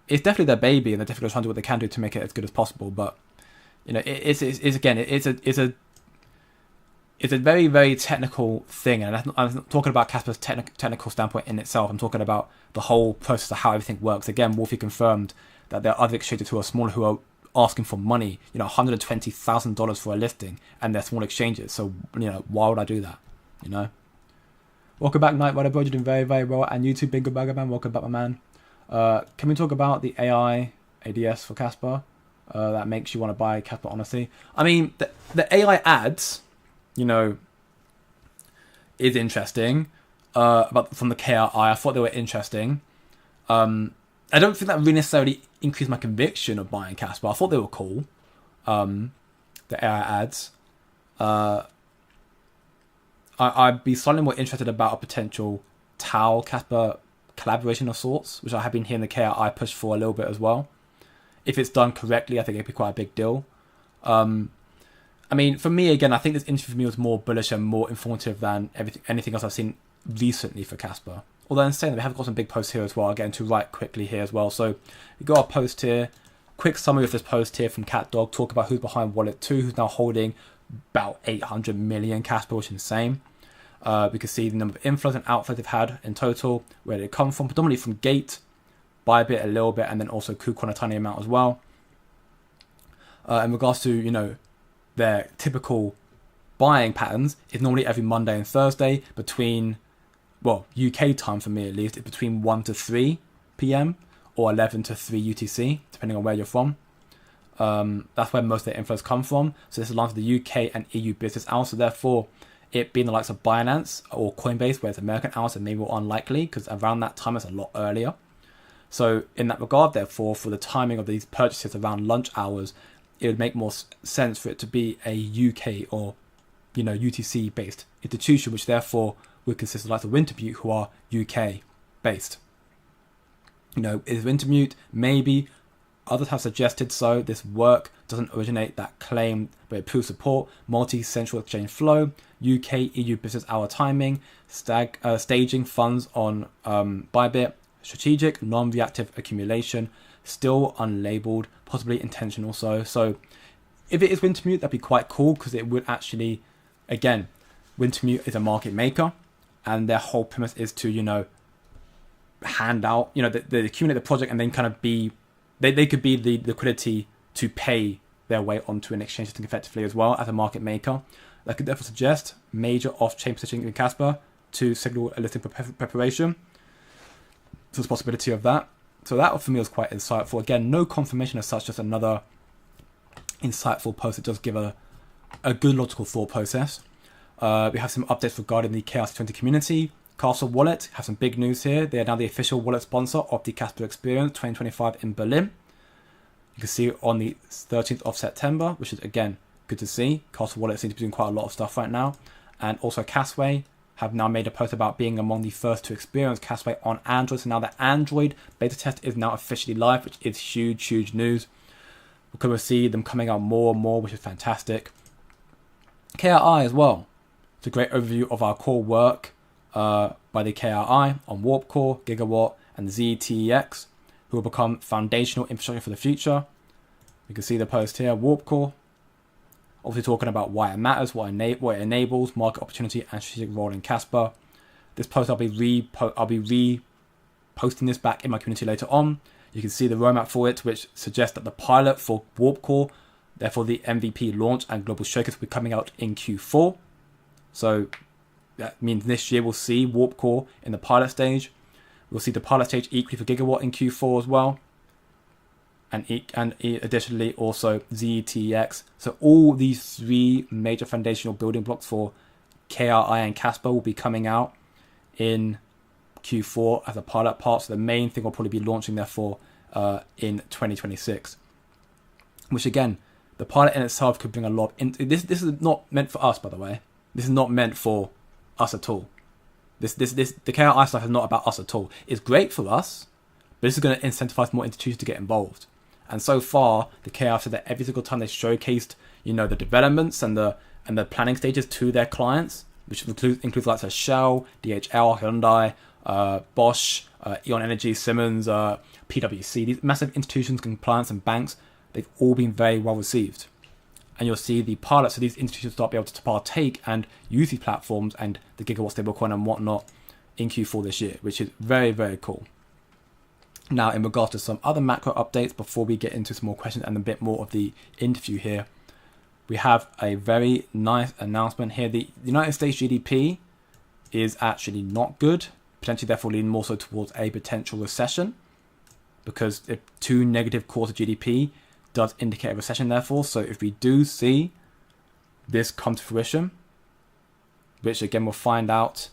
It's definitely their baby, and they're definitely trying to do what they can do to make it as good as possible. But you know, it's a very, very technical thing, and I'm not talking about Casper's technical standpoint in itself. I'm talking about the whole process of how everything works. Again, Wolfie confirmed that there are other exchanges who are smaller who are asking for money, you know, $120,000 for a listing, and they're small exchanges. So, you know, why would I do that? You know. Welcome back, Night Rider Bro. You're doing very, very well. And you too, Bingo Bagger Man. Welcome back, my man. Can we talk about the AI ADS for Casper that makes you want to buy Casper? Honestly, I mean, the AI ads, you know, is interesting. But from the KRI, I thought they were interesting. I don't think that really necessarily increased my conviction of buying Casper. I thought they were cool. The AI ads. I'd be slightly more interested about a potential Tau Casper collaboration of sorts, which I have been hearing the KRI push for a little bit as well. If it's done correctly, I think it'd be quite a big deal. I mean, for me, again, I think this interview for me was more bullish and more informative than anything else I've seen recently for Casper. Although in saying that, we have got some big posts here as well. I'll get into right quickly here as well. So we got our post here. Quick summary of this post here from CatDog. Talk about who's behind Wallet 2, who's now holding about 800 million Casper, which is insane. We can see the number of inflows and outflows they've had in total, where they come from, predominantly from Gate, Bybit a little bit, and then also KuCoin a tiny amount as well. In regards to, you know, their typical buying patterns, is normally every Monday and Thursday between, well, UK time for me at least, it's between 1 to 3 p.m. or 11 to 3 UTC, depending on where you're from. That's where most of their inflows come from. So this aligns with the UK and EU business hours. So therefore, it being the likes of Binance or Coinbase, where it's American hours, and maybe more unlikely because around that time it's a lot earlier. So in that regard, therefore, for the timing of these purchases around lunch hours, it would make more sense for it to be a UK or, you know, UTC based institution, which therefore would consist of like the Wintermute, who are UK based. You know, is Wintermute? Maybe. Others have suggested so. This work doesn't originate that claim, but it proves support. Multi-central exchange flow, UK EU business hour timing, staging funds on Bybit, strategic non-reactive accumulation, still unlabeled, possibly intentional. So if it is Wintermute, that'd be quite cool because it would actually, again, Wintermute is a market maker, and their whole premise is to, you know, hand out, they accumulate the project and then kind of they could be the liquidity to pay their way onto an exchange system effectively as well as a market maker. That could therefore suggest major off-chain positioning in Casper to signal a listing preparation. So there's a possibility of that. So that for me was quite insightful. Again, no confirmation as such, just another insightful post that does give a good logical thought process. We have some updates regarding the KRC20 community. Casper Wallet have some big news here. They are now the official wallet sponsor of the Casper Experience 2025 in Berlin. You can see it on the 13th of September, which is, again, good to see. Casper Wallet seems to be doing quite a lot of stuff right now. And also Casway have now made a post about being among the first to experience Casway on Android. So now the Android beta test is now officially live, which is huge, huge news. We're going to see them coming out more and more, which is fantastic. KRI as well. It's a great overview of our core work by the KRI on Warp Core, Gigawatt, and ZTEX, who will become foundational infrastructure for the future. You can see the post here, Warp Core, obviously talking about why it matters, what it enables, market opportunity, and strategic role in Casper. This post I'll be reposting this back in my community later on. You can see the roadmap for it, which suggests that the pilot for Warp Core, therefore the MVP launch and global showcase, will be coming out in Q4. So that means this year we'll see Warp Core in the pilot stage. We'll see the pilot stage equally for Gigawatt in Q4 as well. And additionally also ZTX. So all these three major foundational building blocks for KRI and Casper will be coming out in Q4 as a pilot part. So the main thing will probably be launching therefore in 2026. Which again, the pilot in itself could bring a lot. This is not meant for us, by the way. This is not meant for us at all. The KRI stuff is not about us at all. It's great for us, but this is going to incentivize more institutions to get involved. And so far, the KRI said that every single time they showcased, the developments and the planning stages to their clients, which includes like Shell, DHL, Hyundai, Bosch, Eon Energy, Siemens, PwC, these massive institutions, compliance and banks, they've all been very well received. And you'll see the pilots of these institutions start be able to partake and use these platforms and the Gigawatt stablecoin and whatnot in Q4 this year, which is very, very cool. Now, in regards to some other macro updates, before we get into some more questions and a bit more of the interview here, we have a very nice announcement here. The United States GDP is actually not good, potentially therefore leaning more so towards a potential recession, because if 2 negative quarter GDP does indicate a recession therefore. So if we do see this come to fruition, which again we'll find out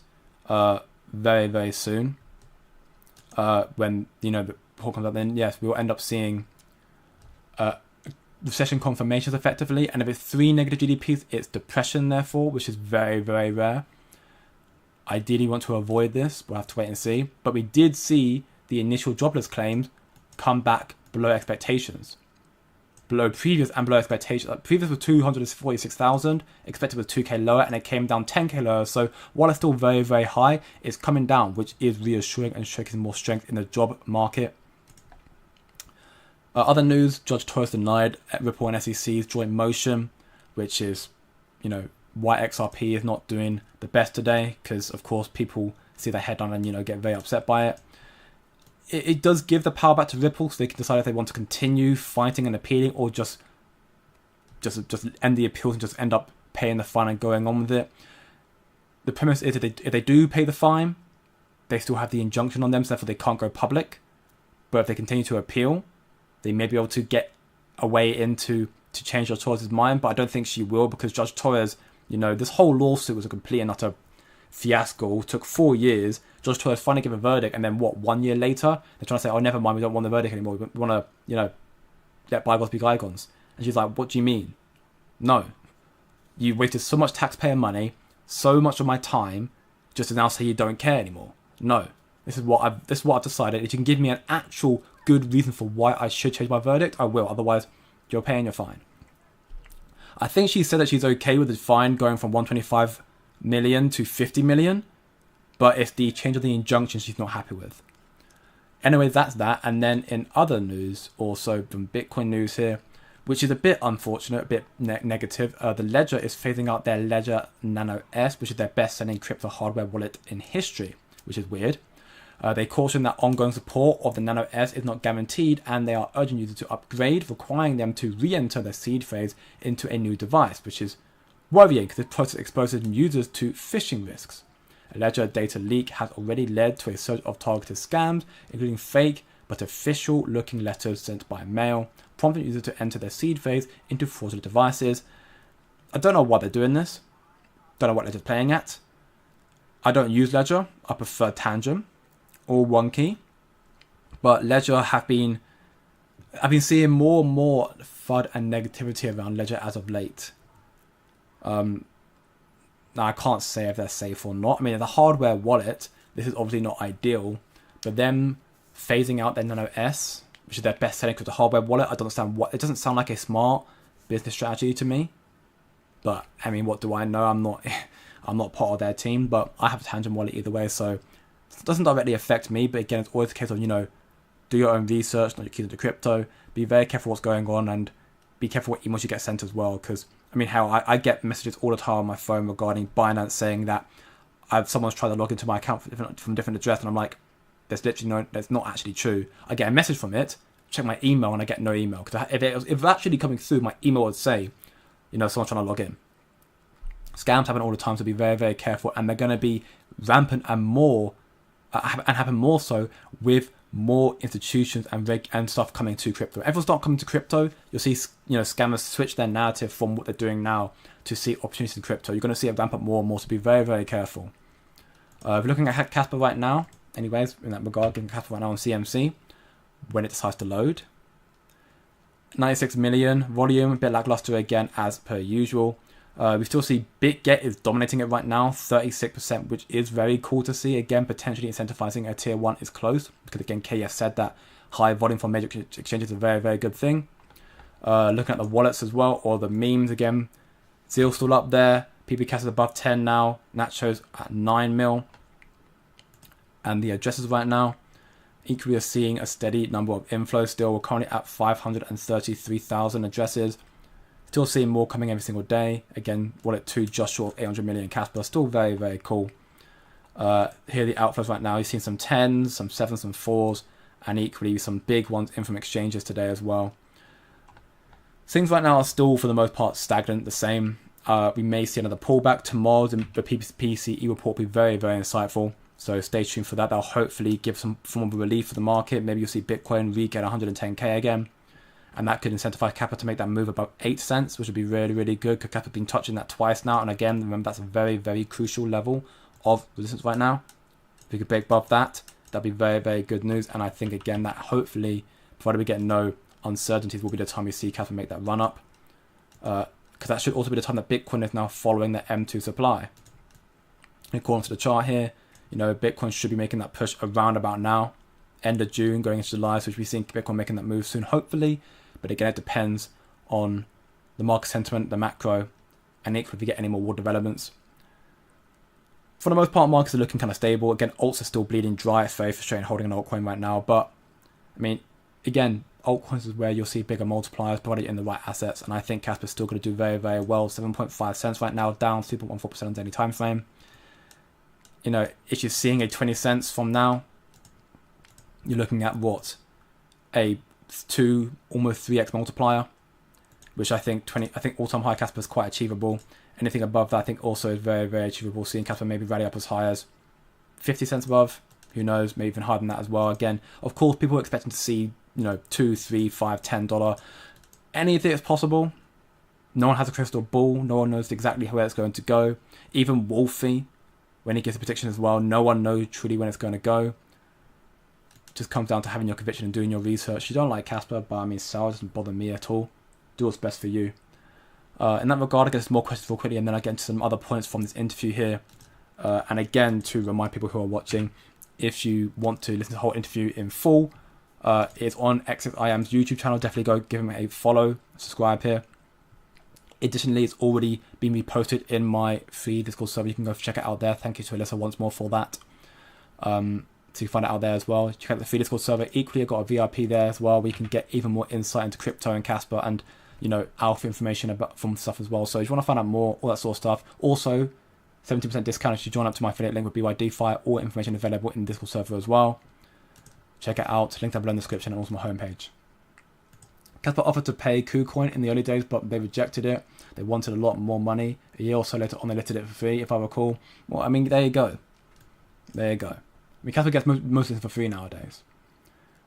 very, very soon, when the report comes out, then yes, we'll end up seeing recession confirmations effectively. And if it's 3 negative GDPs, it's depression therefore, which is very, very rare. Ideally want to avoid this, we'll have to wait and see. But we did see the initial jobless claims come back below expectations. Below previous and below expectations. Previous was 246,000, expected was 2k lower, and it came down 10k lower. So while it's still very, very high, it's coming down, which is reassuring and showcasing more strength in the job market. Other news, Judge Torres denied Ripple and SEC's joint motion, which is, why XRP is not doing the best today, because of course people see the headline and, get very upset by it. It does give the power back to Ripple, so they can decide if they want to continue fighting and appealing, or just end the appeals and just end up paying the fine and going on with it. The premise is if they do pay the fine, they still have the injunction on them, so therefore they can't go public. But if they continue to appeal, they may be able to get a way into to change Judge Torres' mind. But I don't think she will, because Judge Torres, this whole lawsuit was a complete and utter fiasco. It took 4 years. Judge Torres finally gave a verdict, and then 1 year later they're trying to say, oh, never mind, we don't want the verdict anymore, we want to let bygones be bygones. And she's like, what do you mean? No, you wasted so much taxpayer money, so much of my time, just to now say you don't care anymore. No, this is what I've decided. If you can give me an actual good reason for why I should change my verdict, I will. Otherwise, you're paying your fine. I think she said that she's okay with the fine going from 125 million to 50 million, but it's the change of the injunction she's not happy with. Anyway, that's that. And then in other news, also from Bitcoin news here, which is a bit unfortunate, a bit negative, the Ledger is phasing out their Ledger Nano S, which is their best-selling crypto hardware wallet in history, which is weird. They caution that ongoing support of the Nano S is not guaranteed, and they are urging users to upgrade, requiring them to re-enter their seed phase into a new device, which is worrying because this process exposes users to phishing risks. A ledger data leak has already led to a surge of targeted scams, including fake but official-looking letters sent by mail, prompting users to enter their seed phase into fraudulent devices. I don't know why they're doing this. Don't know what Ledger's playing at. I don't use Ledger. I prefer Tangent or OneKey. But Ledger I've been seeing more and more FUD and negativity around Ledger as of late. Now I can't say if they're safe or not. I mean, the hardware wallet, this is obviously not ideal, but them phasing out their Nano S, which is their best selling because the hardware wallet, I don't understand what, it doesn't sound like a smart business strategy to me. But I mean, what do I know? I'm not part of their team, but I have a Tangent wallet either way, so it doesn't directly affect me. But again, it's always a case of, do your own research, not your keys into crypto, be very careful what's going on, and be careful what emails you get sent as well. Because I mean, I get messages all the time on my phone regarding Binance saying that someone's tried to log into my account from different address, and I'm like, that's not actually true. I get a message from it, check my email, and I get no email. Because if it was actually coming through, my email would say, someone's trying to log in. Scams happen all the time, so be very, very careful, and they're going to be rampant and happen more so with more institutions and stuff coming to crypto. Everyone's not coming to crypto. You'll see, scammers switch their narrative from what they're doing now to see opportunities in crypto. You're going to see it ramp up more and more, so be very, very careful. If you're looking at Casper right now, anyways, in that regard, getting Casper right now on CMC, when it decides to load. 96 million volume, a bit lackluster again as per usual. We still see BitGet is dominating it right now, 36%, which is very cool to see. Again, potentially incentivizing a tier 1 is close, because again, KF said that high volume from major exchanges is a very, very good thing. Looking at the wallets as well, or the memes again, Zeal still up there, PBCast is above 10 now, Nachos at 9 mil. And the addresses right now, equally are seeing a steady number of inflows still. We're currently at 533,000 addresses. Still seeing more coming every single day. Again, Wallet 2 just short of 800 million Casper. Still very, very cool. Here are the outflows right now. You've seen some 10s, some 7s, some 4s, and equally some big ones in from exchanges today as well. Things right now are still, for the most part, stagnant, the same. We may see another pullback tomorrow. The PCE report will be very, very insightful. So stay tuned for that. That'll hopefully give some form of relief for the market. Maybe you'll see Bitcoin re-get 110k again. And that could incentivize Kappa to make that move above 8 cents, which would be really, really good, because Kappa's been touching that twice now. And again, remember, that's a very, very crucial level of resistance right now. If we could break above that, that'd be very, very good news. And I think, again, that hopefully, provided we get no uncertainties, will be the time we see Kappa make that run up. Because that should also be the time that Bitcoin is now following the M2 supply. According to the chart here, Bitcoin should be making that push around about now. End of June, going into July, so we should be seeing Bitcoin making that move soon, hopefully. But again, it depends on the market sentiment, the macro, and equally if we get any more war developments. For the most part, markets are looking kind of stable. Again, alts are still bleeding dry. It's very frustrating holding an altcoin right now. But, I mean, again, altcoins is where you'll see bigger multipliers provided in the right assets. And I think Casper's still going to do very, very well. 7.5 cents right now, down 2.14% on daily time frame. If you're seeing a 20 cents from now, you're looking at what? A 2, almost 3x multiplier, which I think all-time high Casper is quite achievable. Anything above that, I think also is very, very achievable. Seeing Casper maybe rally up as high as 50 cents above, who knows, maybe even higher than that as well. Again, of course, people are expecting to see, $2, $3, $5, $10. Anything is possible. No one has a crystal ball. No one knows exactly where it's going to go. Even Wolfie, when he gives a prediction as well, no one knows truly when it's going to go. Just comes down to having your conviction and doing your research. You don't like Casper, but I mean, sell doesn't bother me at all. Do what's best for you. In that regard, I guess more questions real quickly, and then I get into some other points from this interview here. And again, to remind people who are watching, if you want to listen to the whole interview in full, it's on XXIM's YouTube channel. Definitely go give him a follow, subscribe here. Additionally, it's already been reposted in my free Discord server. You can go check it out there. Thank you to Alyssa once more for that. So you can find it out there as well. Check out the free Discord server. Equally, I've got a VIP there as well, where you can get even more insight into crypto and Casper and, alpha information from stuff as well. So if you want to find out more, all that sort of stuff. Also, 70% discount if you join up to my affiliate link with BYDFI. All information available in the Discord server as well. Check it out. Link down below in the description and also my homepage. Casper offered to pay KuCoin in the early days, but they rejected it. They wanted a lot more money. A year or so later on, they listed it for free, if I recall. Well, I mean, there you go. There you go. I mean, Casper gets most of it for free nowadays.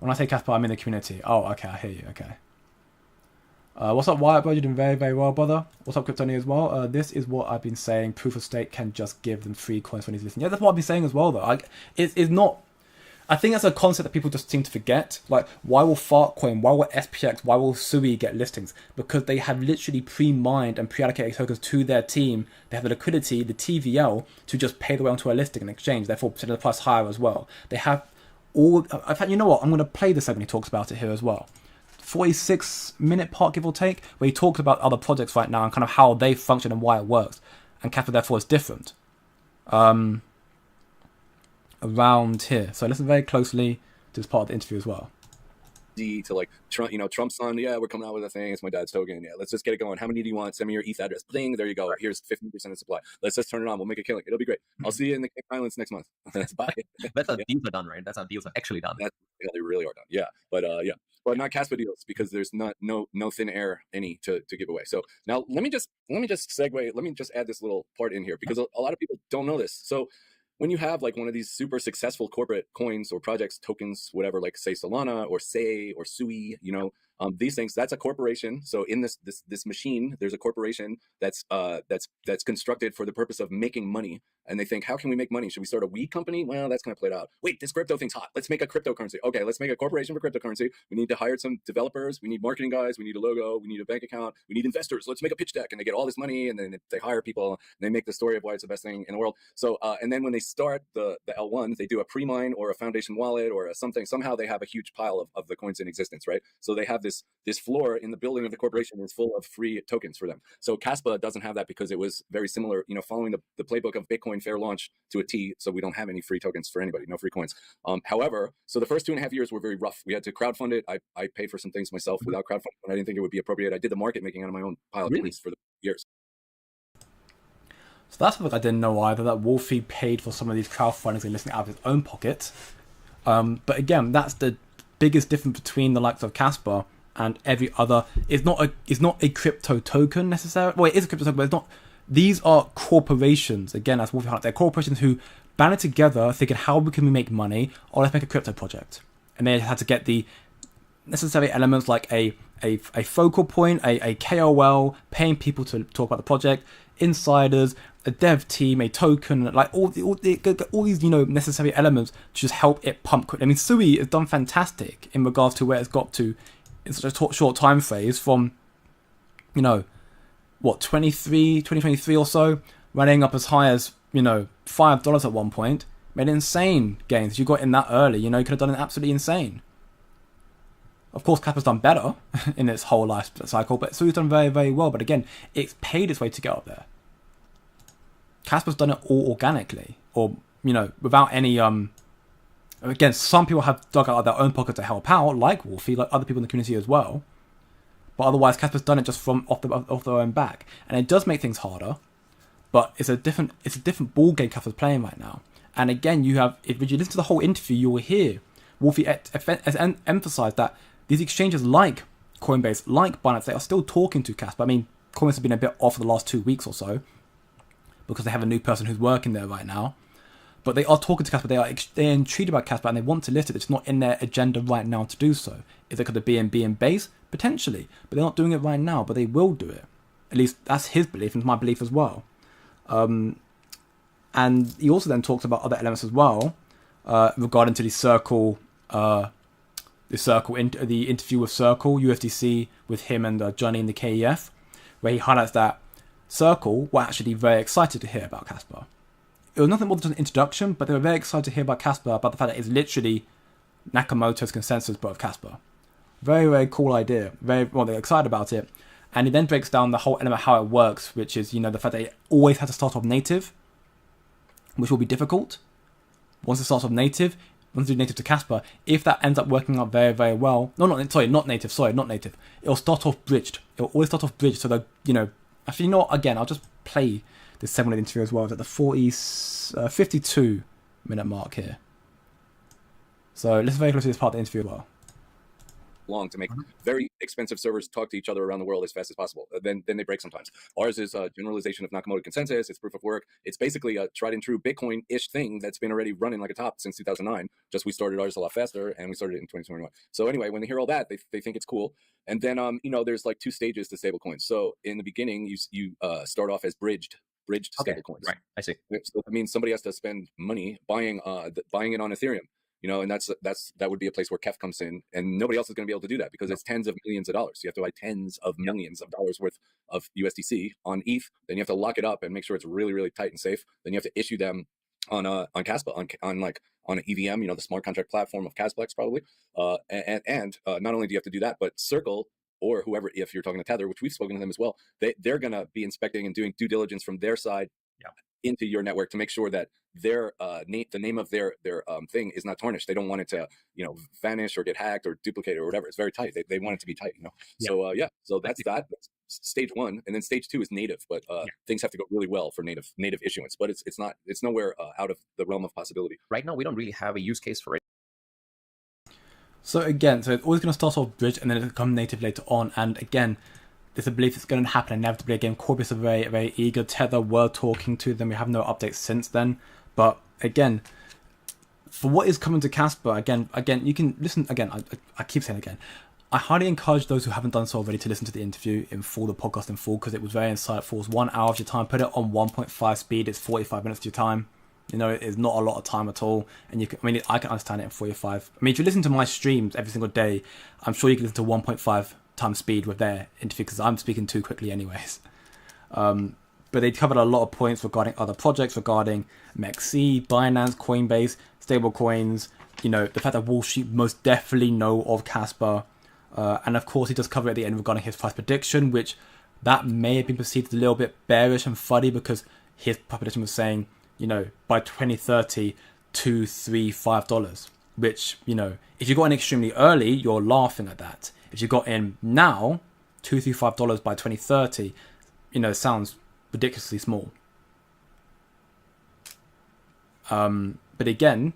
When I say Casper, I'm in the community. Oh, okay, I hear you. Okay. What's up, Wyatt, bro? You're doing very, very well, brother. What's up, Kryptoni as well? This is what I've been saying. Proof of stake can just give them free coins when he's listening. Yeah, that's what I've been saying as well, though. It's not... I think that's a concept that people just seem to forget. Like, why will Fartcoin, why will SPX, why will Sui get listings? Because they have literally pre-mined and pre-allocated tokens to their team. They have the liquidity, the TVL, to just pay the way onto a listing and exchange, therefore setting the price higher as well. They have all... In fact, you know what? I'm going to play the segment he talks about it here as well. 46-minute part, give or take, where he talks about other projects right now and kind of how they function and why it works. And Casper, therefore, is different. Around here. So listen very closely to this part of the interview as well. To like Trump, Trump's son, yeah, we're coming out with a thing. It's my dad's token. Yeah, let's just get it going. How many do you want? Send me your ETH address. Bling, there you go. Here's 15% of supply. Let's just turn it on. We'll make a killing. It'll be great. I'll see you in the Cayman Islands next month. Bye. That's how deals are done, right? That's how deals are actually done. They really are done. Yeah, but not Casper deals because there's no thin air any to give away. So now let me just segue. Let me just add this little part in here because a lot of people don't know this. So when you have like one of these super successful corporate coins or projects, tokens, whatever, like say Solana or Say or Sui, these things, that's a corporation. So in this machine, there's a corporation that's constructed for the purpose of making money. And they think, how can we make money? Should we start a weed company? Well, that's kind of played out. Wait, this crypto thing's hot. Let's make a cryptocurrency. Okay, let's make a corporation for cryptocurrency. We need to hire some developers. We need marketing guys. We need a logo. We need a bank account. We need investors. Let's make a pitch deck. And they get all this money and then they hire people and they make the story of why it's the best thing in the world. So, and then when they start the L1, they do a pre-mine or a foundation wallet or something. Somehow they have a huge pile of the coins in existence, right? So they have this floor in the building of the corporation is full of free tokens for them. So Caspa doesn't have that because it was very similar, following the playbook of Bitcoin fair launch to a T. So we don't have any free tokens for anybody, no free coins. However, so the first 2.5 years were very rough. We had to crowdfund it. I paid for some things myself without crowdfunding, but I didn't think it would be appropriate. I did the market making out of my own pile of coins for the years. So that's something I didn't know either, that Wolfie paid for some of these crowdfundings and listing out of his own pocket. But again, that's the biggest difference between the likes of Casper and every other. It's not a crypto token necessarily. Well, it is a crypto token, but it's not. These are corporations. Again, as Wolfie highlighted, they're corporations who banded together thinking, how can we make money? Or let's make a crypto project. And they had to get the necessary elements like a focal point, a KOL, paying people to talk about the project, insiders, a dev team, a token, like all these necessary elements to just help it pump. I mean, Sui has done fantastic in regards to where it's got to in such a short time phase from 2023 or so, running up as high as $5 at one point. Made insane gains. You got in that early, you could have done it absolutely insane. Of course, Casper's done better in its whole life cycle, but Sui's done very, very well. But again, it's paid its way to get up there. Casper's done it all organically, or without any again, some people have dug out of their own pocket to help out, like Wolfie, like other people in the community as well. But otherwise, Casper's done it just from off their own back, and it does make things harder. But it's a different ball game Casper's playing right now. And again, if you listen to the whole interview, you will hear Wolfie emphasize that these exchanges like Coinbase, like Binance, they are still talking to Casper. I mean, Coinbase has been a bit off for the last 2 weeks or so because they have a new person who's working there right now. But they are talking to Casper. They're intrigued about Casper and they want to list it. It's not in their agenda right now to do so. Is it because of BNB and Base? Potentially. But they're not doing it right now, but they will do it. At least that's his belief and my belief as well. And he also then talks about other elements as well regarding to the Circle, the interview with Circle, USDC with him and Johnny in the KEF, where he highlights that Circle were actually very excited to hear about Casper. It was nothing more than an introduction, but they were very excited to hear about Casper, about the fact that it's literally Nakamoto's consensus but of Casper. Very, very cool idea. They're excited about it. And he then breaks down the whole element of how it works, which is, the fact that it always had to start off native, which will be difficult. Once it starts off native, once it's native to Casper, if that ends up working out very, very well, not native. It'll start off bridged. It'll always start off bridged so that, actually, again, I'll just play this segment of the interview as well. It's at the 52-minute mark here. So let's very close to this part of the interview as well. Long to make very expensive servers talk to each other around the world as fast as possible. Then they break sometimes. Ours is a generalization of Nakamoto consensus. It's proof of work. It's basically a tried and true Bitcoin-ish thing that's been already running like a top since 2009. Just we started ours a lot faster, and we started it in 2021. So anyway, when they hear all that, they think it's cool. And then there's like 2 stages to stablecoins. So in the beginning, you start off as bridged stablecoins. Right, I see. So that means somebody has to spend money buying it on Ethereum. And that would be a place where KEF comes in, and nobody else is going to be able to do that because it's tens of millions of dollars. You have to buy tens of millions of dollars worth of USDC on ETH. Then you have to lock it up and make sure it's really, really tight and safe. Then you have to issue them on Casper, on an EVM, the smart contract platform of Casplex probably. And not only do you have to do that, but Circle or whoever, if you're talking to Tether, which we've spoken to them as well, they're going to be inspecting and doing due diligence from their side. Into your network to make sure that their the name of their thing is not tarnished. They don't want it to vanish or get hacked or duplicated or whatever. It's very tight. They want it to be tight. So so that's that. That's stage 1, and then stage 2 is native. But things have to go really well for native issuance. But it's nowhere out of the realm of possibility. Right now, we don't really have a use case for it. So again, it's always going to start off bridge and then it'll become native later on. And again, there's a belief it's going to happen inevitably. Again, Corbis are very, very eager. Tether were talking to them. We have no updates since then. But again, for what is coming to Casper, again, you can listen. Again, I keep saying again, I highly encourage those who haven't done so already to listen to the interview in full, the podcast in full, because it was very insightful. It's 1 hour of your time. Put it on 1.5 speed. It's 45 minutes of your time. It's not a lot of time at all. And I can understand it in 45. if you listen to my streams every single day, I'm sure you can listen to 1.5 times speed with their interview because I'm speaking too quickly anyways. But they covered a lot of points regarding other projects, regarding MEXC, Binance, Coinbase, stablecoins, the fact that Wall Street most definitely know of Casper. And of course, he does cover at the end regarding his price prediction, which that may have been perceived a little bit bearish and fuddy because his price prediction was saying, by 2030, $2, $3, $5, which, if you got in extremely early, you're laughing at that. If you got in now, $2, $3, $5 by 2030, sounds ridiculously small. But again,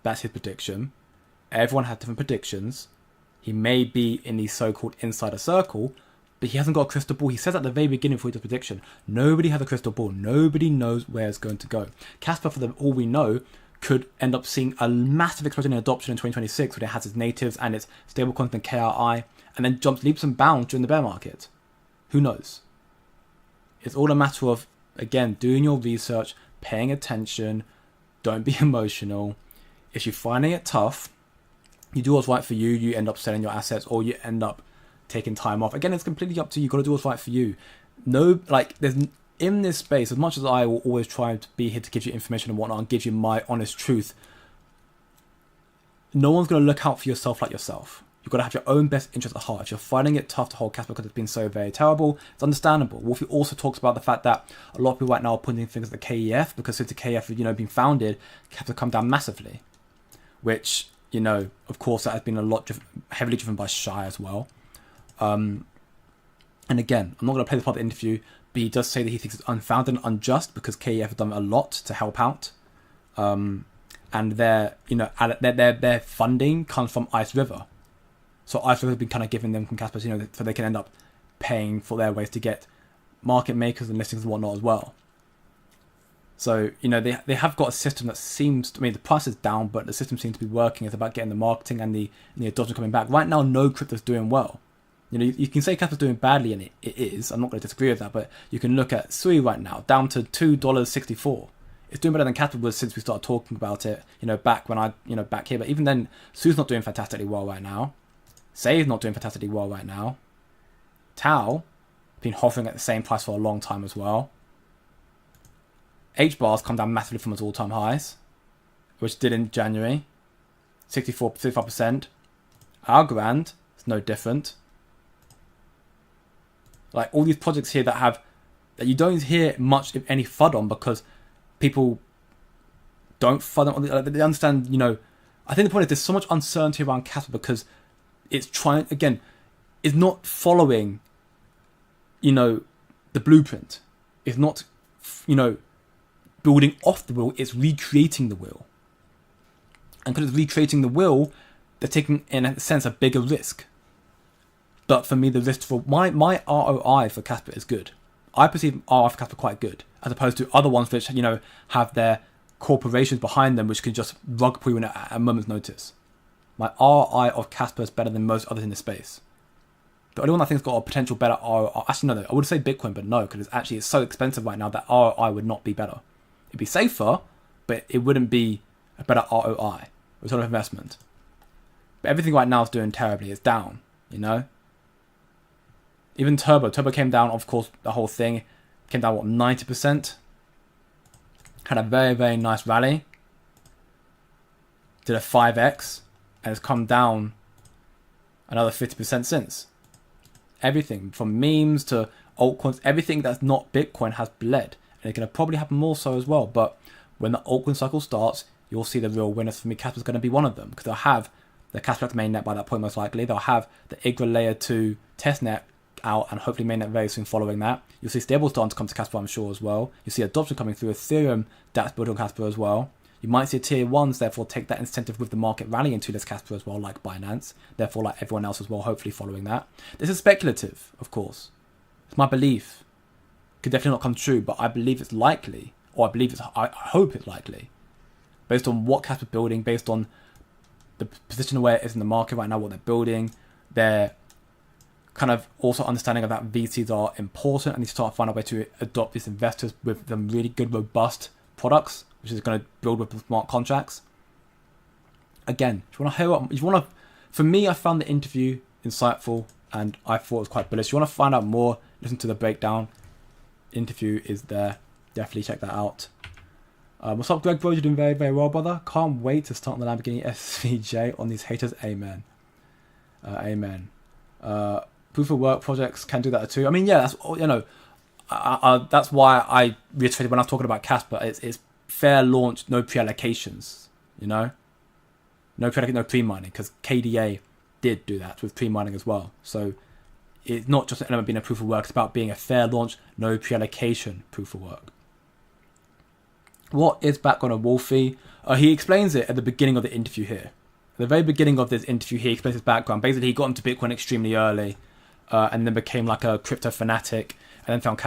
that's his prediction. Everyone had different predictions. He may be in the so-called insider circle, but he hasn't got a crystal ball. He says at the very beginning before he does prediction, nobody has a crystal ball. Nobody knows where it's going to go. Casper, for all we know, could end up seeing a massive explosion in adoption in 2026 when it has its natives and its stablecoins and KRI, and then jumps leaps and bounds during the bear market. Who knows? It's all a matter of, again, doing your research, paying attention, don't be emotional. If you're finding it tough, you do what's right for you, you end up selling your assets or you end up taking time off. Again, it's completely up to you. You've got to do what's right for you. There's in this space, as much as I will always try to be here to give you information and whatnot and give you my honest truth, no one's going to look out for yourself like yourself. You've got to have your own best interest at heart. If you're finding it tough to hold Casper because it's been so very terrible, it's understandable. Wolfie also talks about the fact that a lot of people right now are putting things at the KEF because since the KEF has been founded, Casper come down massively. Which, of course, that has been heavily driven by Shy as well. And again, I'm not going to play this part of the interview, but he does say that he thinks it's unfounded and unjust because KEF have done a lot to help out. And their funding comes from Ice River. So Ice River has been kind of giving them from Casper, so they can end up paying for their ways to get market makers and listings and whatnot as well. So, they have got a system that seems, the price is down, but the system seems to be working. It's about getting the marketing and the adoption coming back. Right now, no crypto's doing well. You can say Casper's doing badly, and it is. I'm not going to disagree with that, but you can look at Sui right now, down to $2.64. It's doing better than Casper was since we started talking about it, back when back here. But even then, Sui's not doing fantastically well right now. Say's not doing fantastically well right now. Tau, been hovering at the same price for a long time as well. H-bar's come down massively from its all-time highs, which did in January. 65%. Algorand, it's no different. Like all these projects here that you don't hear much, if any, FUD on because people don't FUD on. They understand, I think the point is there's so much uncertainty around Casper because it's not following, the blueprint. It's not building off the wheel, it's recreating the wheel. And because it's recreating the wheel, they're taking, in a sense, a bigger risk. But for me, the risk for my ROI for Casper is good. I perceive ROI for Casper quite good, as opposed to other ones which, have their corporations behind them, which can just rug pull you in at a moment's notice. My ROI of Casper is better than most others in the space. The only one I think has got a potential better ROI, actually no, I would say Bitcoin, but no, because it's so expensive right now that ROI would not be better. It'd be safer, but it wouldn't be a better ROI, return of investment. But everything right now is doing terribly. It's down, Even Turbo came down, of course, the whole thing came down, 90%? Had a very, very nice rally. Did a 5x, and it's come down another 50% since. Everything, from memes to altcoins, everything that's not Bitcoin has bled. And it's going to probably happen more so as well. But when the altcoin cycle starts, you'll see the real winners. For me, Casper's going to be one of them, because they'll have the Cashback mainnet by that point, most likely. They'll have the IGRA layer 2 testnet out, and hopefully mainnet very soon following that. You'll see stables starting to come to Casper, I'm sure, as well. You'll see adoption coming through Ethereum that's built on Casper as well. You might see tier ones, therefore, take that incentive with the market rallying to this Casper as well, like Binance. Therefore, like everyone else as well, hopefully following that. This is speculative, of course. It's my belief. Could definitely not come true, but I believe it's likely, or I hope it's likely, based on what Casper's building, based on the position where it is in the market right now, what they're building, their kind of also understanding of that VCs are important, and they start to find a way to adopt these investors with them really good, robust products, which is going to build with smart contracts. Again, for me, I found the interview insightful, and I thought it was quite bullish. If you want to find out more, listen to the breakdown. Interview is there. Definitely check that out. What's up, Greg, bro? You're doing very, very well, brother. Can't wait to start on the Lamborghini SVJ on these haters. Amen. Amen. Proof of work projects can do that too. I mean, yeah, that's that's why I reiterated when I was talking about Casper. It's fair launch, no pre-allocations. No pre-mining, because KDA did do that with pre-mining as well. So it's not just an element being a proof of work. It's about being a fair launch, no pre-allocation proof of work. What is background on Wolfie? He explains it at the beginning of the interview here. At the very beginning of this interview, he explains his background. Basically, he got into Bitcoin extremely early, and then became like a crypto fanatic, and then found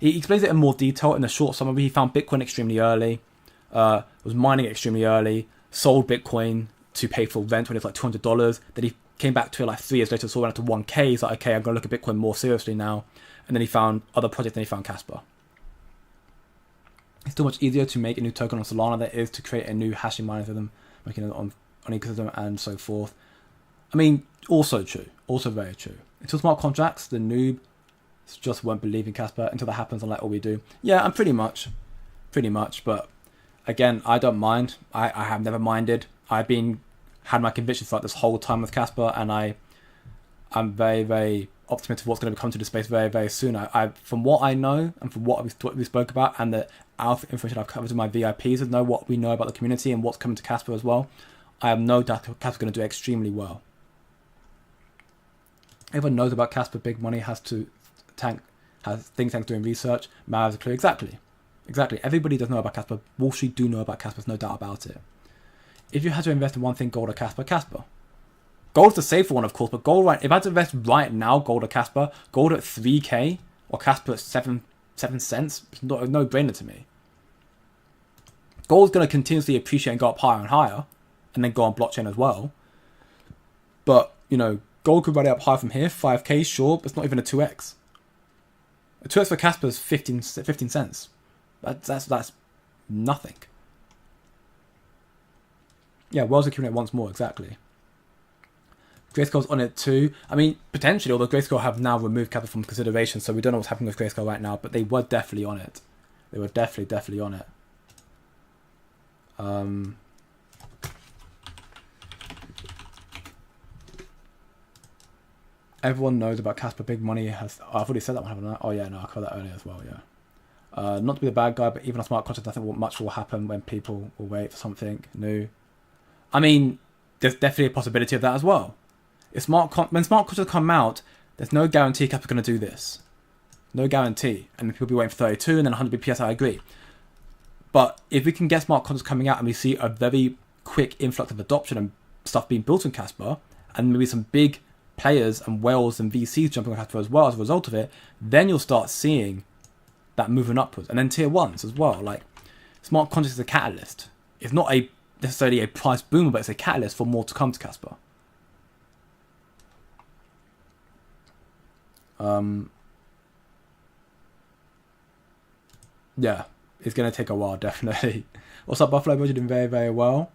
He explains it in more detail in the short summary. He found Bitcoin extremely early, was mining it extremely early, sold Bitcoin to pay for rent when it was like $200. Then he came back to it like 3 years later, saw it up to 1K. He's like, okay, I'm going to look at Bitcoin more seriously now. And then he found other projects, and he found Casper. It's still much easier to make a new token on Solana than it is to create a new hashing mining system, making it on ecosystem and so forth. I mean, also true. Also very true. Until smart contracts, the noob just won't believe in Casper until that happens, unlike all we do. Yeah, I'm pretty much. But again, I don't mind. I have never minded. I've had my convictions throughout this whole time with Casper, and I'm very, very optimistic of what's going to come to the space very, very soon. I from what I know and from what we spoke about, and the alpha information I've covered in my VIPs, and know what we know about the community and what's coming to Casper as well, I have no doubt Casper's going to do extremely well. Everyone knows about Casper. Big money has think tanks doing research. Mao has a clue. Exactly. Everybody does know about Casper. Wall Street do know about Casper. There's no doubt about it. If you had to invest in one thing, gold or Casper, Casper. Gold's the safer one, of course, but gold if I had to invest right now, gold or Casper, gold at 3K or Casper at 7 cents, it's not a no-brainer to me. Gold's going to continuously appreciate and go up higher and higher, and then go on blockchain as well. But, gold could run it up higher from here, 5K, sure, but it's not even a 2x. A 2x for Casper is 15 cents. That's nothing. Yeah, Worlds accumulate once more, exactly. Grayscale's on it too. I mean, potentially, although Grayscale have now removed Casper from consideration, so we don't know what's happening with Grayscale right now, but they were definitely on it. They were definitely on it. Everyone knows about Casper. Big money has... I've already said that one, haven't I? Oh, yeah, no, I covered that earlier as well, yeah. Not to be the bad guy, but even on smart contracts, I think much will happen when people will wait for something new. I mean, there's definitely a possibility of that as well. When smart contracts come out, there's no guarantee Casper's going to do this. No guarantee. And then people will be waiting for 32 and then 100 BPS, I agree. But if we can get smart contracts coming out and we see a very quick influx of adoption and stuff being built on Casper, and maybe some big players and whales and VCs jumping on Casper as well as a result of it, then you'll start seeing that moving upwards. And then tier ones as well. Like, smart contracts is a catalyst. It's not necessarily a price boomer, but it's a catalyst for more to come to Casper. Yeah, it's going to take a while, definitely. What's up, Buffalo? You're doing very, very well.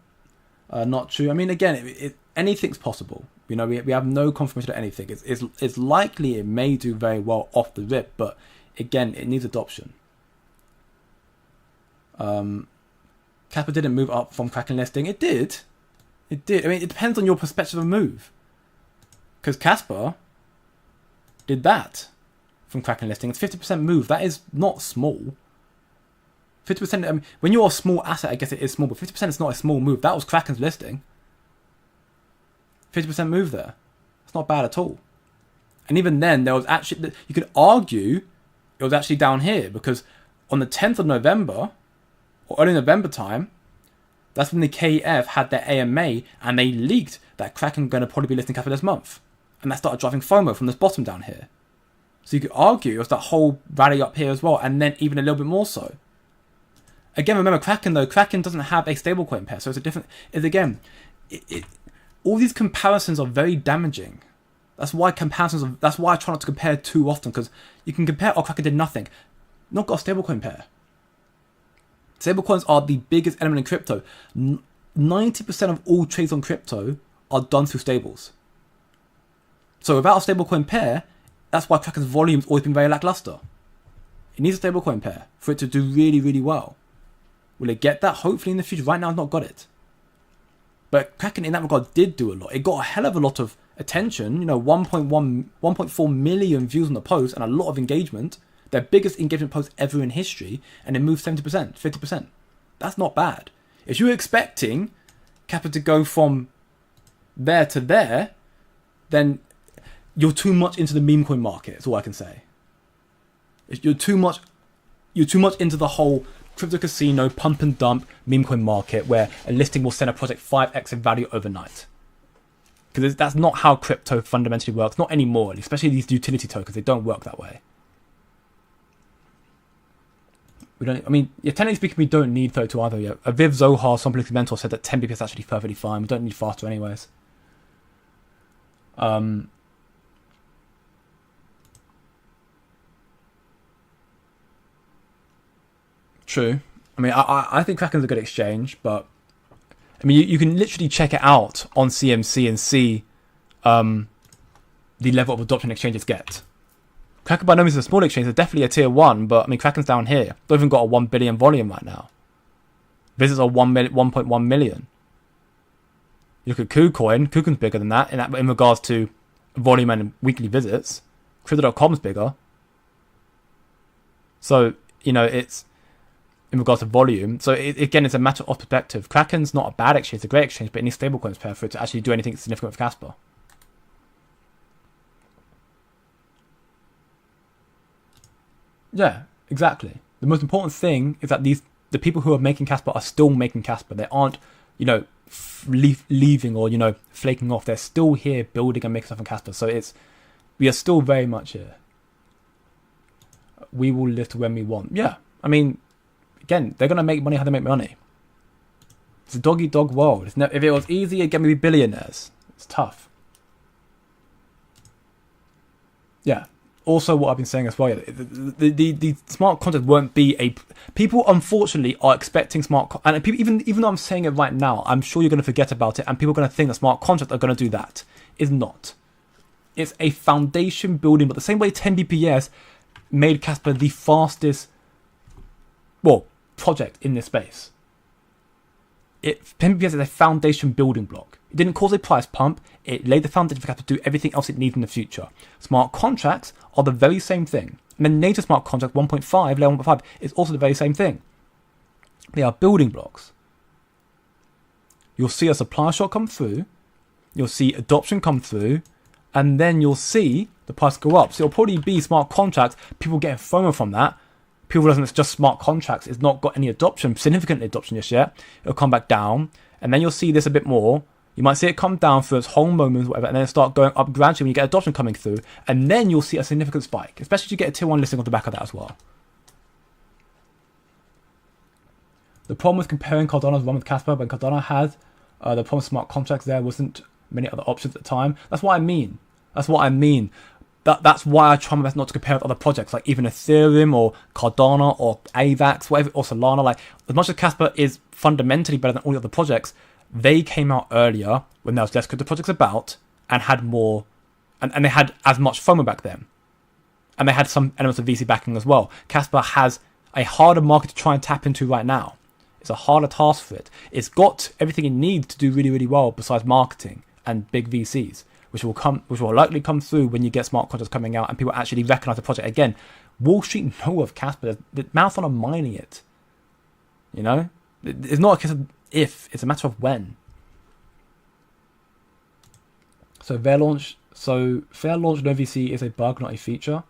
Not true. I mean, again, anything's possible. You know, we have no confirmation of anything. It's likely it may do very well off the rip, but again, it needs adoption. Casper didn't move up from Kraken listing. It did. I mean, it depends on your perspective of move. Because Casper did that from Kraken listing. It's 50% move. That is not small. 50%, I mean, when you're a small asset, I guess it is small, but 50% is not a small move. That was Kraken's listing. 50% move there. It's not bad at all. And even then, there was actually, you could argue it was actually down here, because on the 10th of November, or early November time, that's when the KEF had their AMA, and they leaked that Kraken going to probably be listing Casper this month. And that started driving FOMO from this bottom down here. So you could argue it was that whole rally up here as well, and then even a little bit more so. Again, remember Kraken though, Kraken doesn't have a stablecoin pair, so it's a different, all these comparisons are very damaging. That's why I try not to compare too often, because you can compare, oh, Kraken did nothing. Not got a stablecoin pair. Stablecoins are the biggest element in crypto. 90% of all trades on crypto are done through stables. So without a stablecoin pair, that's why Kraken's volume's always been very lackluster. It needs a stablecoin pair for it to do really, really well. Will it get that? Hopefully in the future. Right now, it's not got it. But Kraken in that regard did do a lot. It got a hell of a lot of attention. You know, 1.4 million views on the post and a lot of engagement. Their biggest engagement post ever in history. And it moved 70%, 50%. That's not bad. If you were expecting Casper to go from there to there, then you're too much into the meme coin market. That's all I can say. You're too much into the whole crypto casino pump and dump meme coin market where a listing will send a project 5x in value overnight. Because that's not how crypto fundamentally works. Not anymore, especially these utility tokens. They don't work that way. Technically speaking, we don't need 32 either yet. Aviv Zohar, some political mentor, said that 10 BPS is actually perfectly fine. We don't need faster anyways. True. I mean, I think Kraken's a good exchange, but I mean, you can literally check it out on CMC and see the level of adoption exchanges get. Kraken by no means is a small exchange. It's definitely a tier 1, but I mean, Kraken's down here. They've even got a 1 billion volume right now. Visits are 1.1 million. You look at KuCoin. KuCoin's bigger than that in regards to volume and weekly visits. Crypto.com's bigger. So, you know, it's in regards to volume. So, again, it's a matter of perspective. Kraken's not a bad exchange. It's a great exchange, but it needs stablecoins pair for it to actually do anything significant with Casper. Yeah, exactly. The most important thing is that the people who are making Casper are still making Casper. They aren't, you know, leaving or, you know, flaking off. They're still here building and making stuff on Casper. So we are still very much here. We will lift when we want. Yeah, I mean, again, they're going to make money how they make money. It's a dog-eat-dog world. If it was easy, again, we'd be billionaires. It's tough. Yeah. Also, what I've been saying as well, the smart contract won't be people unfortunately are expecting and people, even though I'm saying it right now, I'm sure you're going to forget about it, and people are going to think that smart contracts are going to do that. It's not. It's a foundation building, but the same way 10 BPS made Casper the fastest, project in this space. 10 BPS is a foundation building block. It didn't cause a price pump. It laid the foundation for Casper to do everything else it needs in the future. Smart contracts are the very same thing. And then native smart contract 1.5, layer 1.5 is also the very same thing. They are building blocks. You'll see a supply shot come through. You'll see adoption come through. And then you'll see the price go up. So it'll probably be smart contracts, people getting FOMO from that. People realizing it's just smart contracts, it's not got any adoption, significant adoption just yet. It'll come back down, and then you'll see this a bit more. You might see it come down for its whole moments, whatever, and then start going up gradually when you get adoption coming through, and then you'll see a significant spike, especially if you get a tier 1 listing on the back of that as well. The problem with comparing Cardano's run with Casper, when Cardano had the problem with smart contracts, there wasn't many other options at the time. That's what I mean. That's why I try my best not to compare with other projects, like even Ethereum or Cardano or AVAX, whatever, or Solana. Like, as much as Casper is fundamentally better than all the other projects, they came out earlier when there was less crypto projects about and had more, and they had as much FOMO back then. And they had some elements of VC backing as well. Casper has a harder market to try and tap into right now. It's a harder task for it. It's got everything it needs to do really, really well besides marketing and big VCs, which will likely come through when you get smart contracts coming out and people actually recognize the project. Again, Wall Street know of Casper. The marathon are mining it. You know? It's not a case of if, it's a matter of when. So fair launch no VC is a bug, not a feature.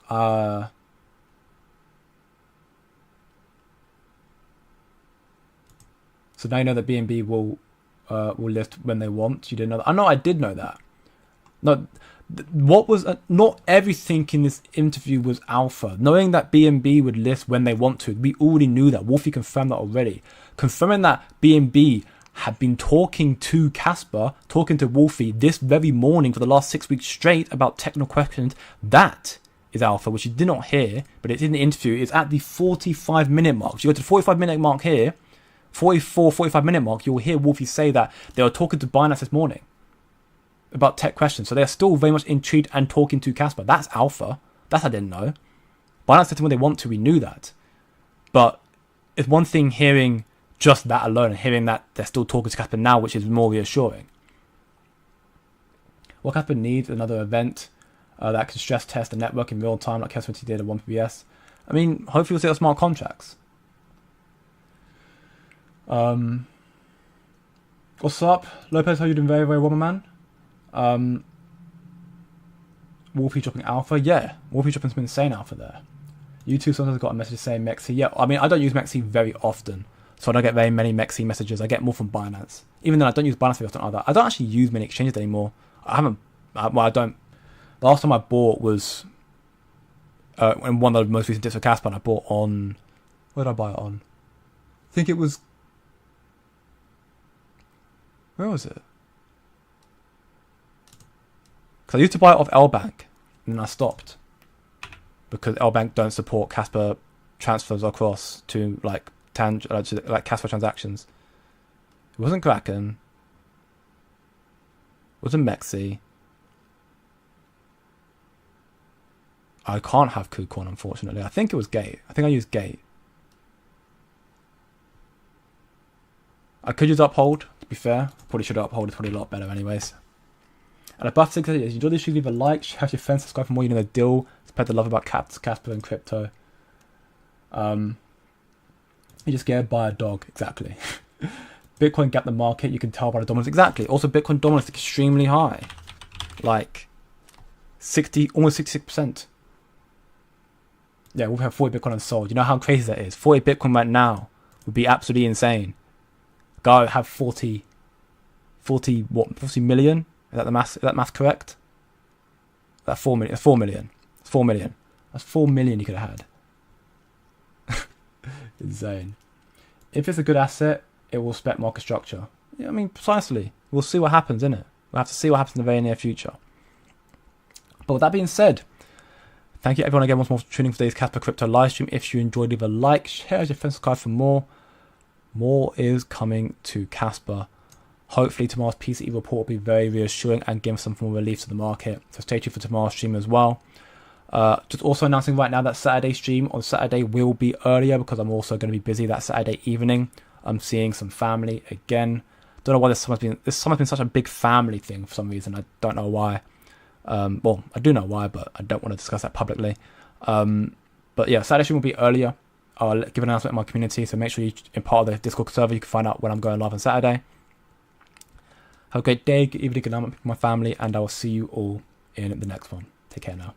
So now you know that BNB will lift when they want. You didn't know that. I know I did know that. No, not everything in this interview was alpha. Knowing that BNB would lift when they want to, we already knew that. Wolfie confirmed that already. Confirming that BNB had been talking to Casper, talking to Wolfie this very morning for the last 6 weeks straight about technical questions. That is alpha, which you did not hear, but it's in the interview. It's at the 45-minute mark. So you go to the 45-minute mark here, 45-minute mark, you'll hear Wolfie say that they were talking to Binance this morning about tech questions. So they're still very much intrigued and talking to Casper. That's alpha. That I didn't know. Binance said to them when they want to, we knew that. But it's one thing hearing just that alone and hearing that they're still talking to Casper now, which is more reassuring. What Casper needs another event that can stress test the network in real time like Casper did at 1PBS. I mean, hopefully we'll see the smart contracts. What's up, Lopez? How you doing? Very, very well, my man. Wolfie dropping alpha. Yeah, Wolfie dropping some insane alpha there. You two sometimes got a message saying Mexi. Yeah, I mean, I don't use Mexi very often, so I don't get very many Mexi messages. I get more from Binance. Even though I don't use Binance very often either. I don't actually use many exchanges anymore. I don't. The last time I bought was in one of the most recent dips for Casper, and I bought on. Where did I buy it on? I think it was. Where was it? Because I used to buy it off L-Bank, and then I stopped because L-Bank don't support Casper transfers across to like Casper transactions. It wasn't Kraken. It wasn't Mexi. I can't have KuCoin, unfortunately. I think it was Gate. I think I used Gate. I could use Uphold, to be fair. Probably should Uphold. It's probably a lot better anyways. And a buff 6 says, enjoy this, you leave a like, share your friends, subscribe for more, you know the deal. Spread the love about Casper and crypto. You just get by a dog, exactly. Bitcoin gap the market, you can tell by the dominance, exactly. Also, Bitcoin dominance is extremely high. Like, almost 66%. Yeah, we'll have 40 Bitcoin unsold. You know how crazy that is? 40 Bitcoin right now would be absolutely insane. Guy would have 40 million? Is that math correct? That's 4 million. That's 4 million. That's 4 million. That's 4 million you could have had. Insane. If it's a good asset, it will respect market structure. Yeah, I mean, precisely. We'll see what happens, innit? We'll have to see what happens in the very near future. But with that being said, thank you everyone again once more for tuning for today's Casper Crypto live stream. If you enjoyed, leave a like, share your friends, subscribe for more. More is coming to Casper. Hopefully tomorrow's PCE report will be very reassuring and give some more relief to the market. So stay tuned for tomorrow's stream as well. Just also announcing right now that Saturday stream on Saturday will be earlier because I'm also going to be busy that Saturday evening. I'm seeing some family again. Don't know why this summer's been such a big family thing for some reason. I don't know why. Well, I do know why, but I don't want to discuss that publicly. But yeah, Saturday stream will be earlier. I'll give an announcement in my community, so make sure you're part of the Discord server. You can find out when I'm going live on Saturday. Have a great day, good evening, good night with my family, and I will see you all in the next one. Take care now.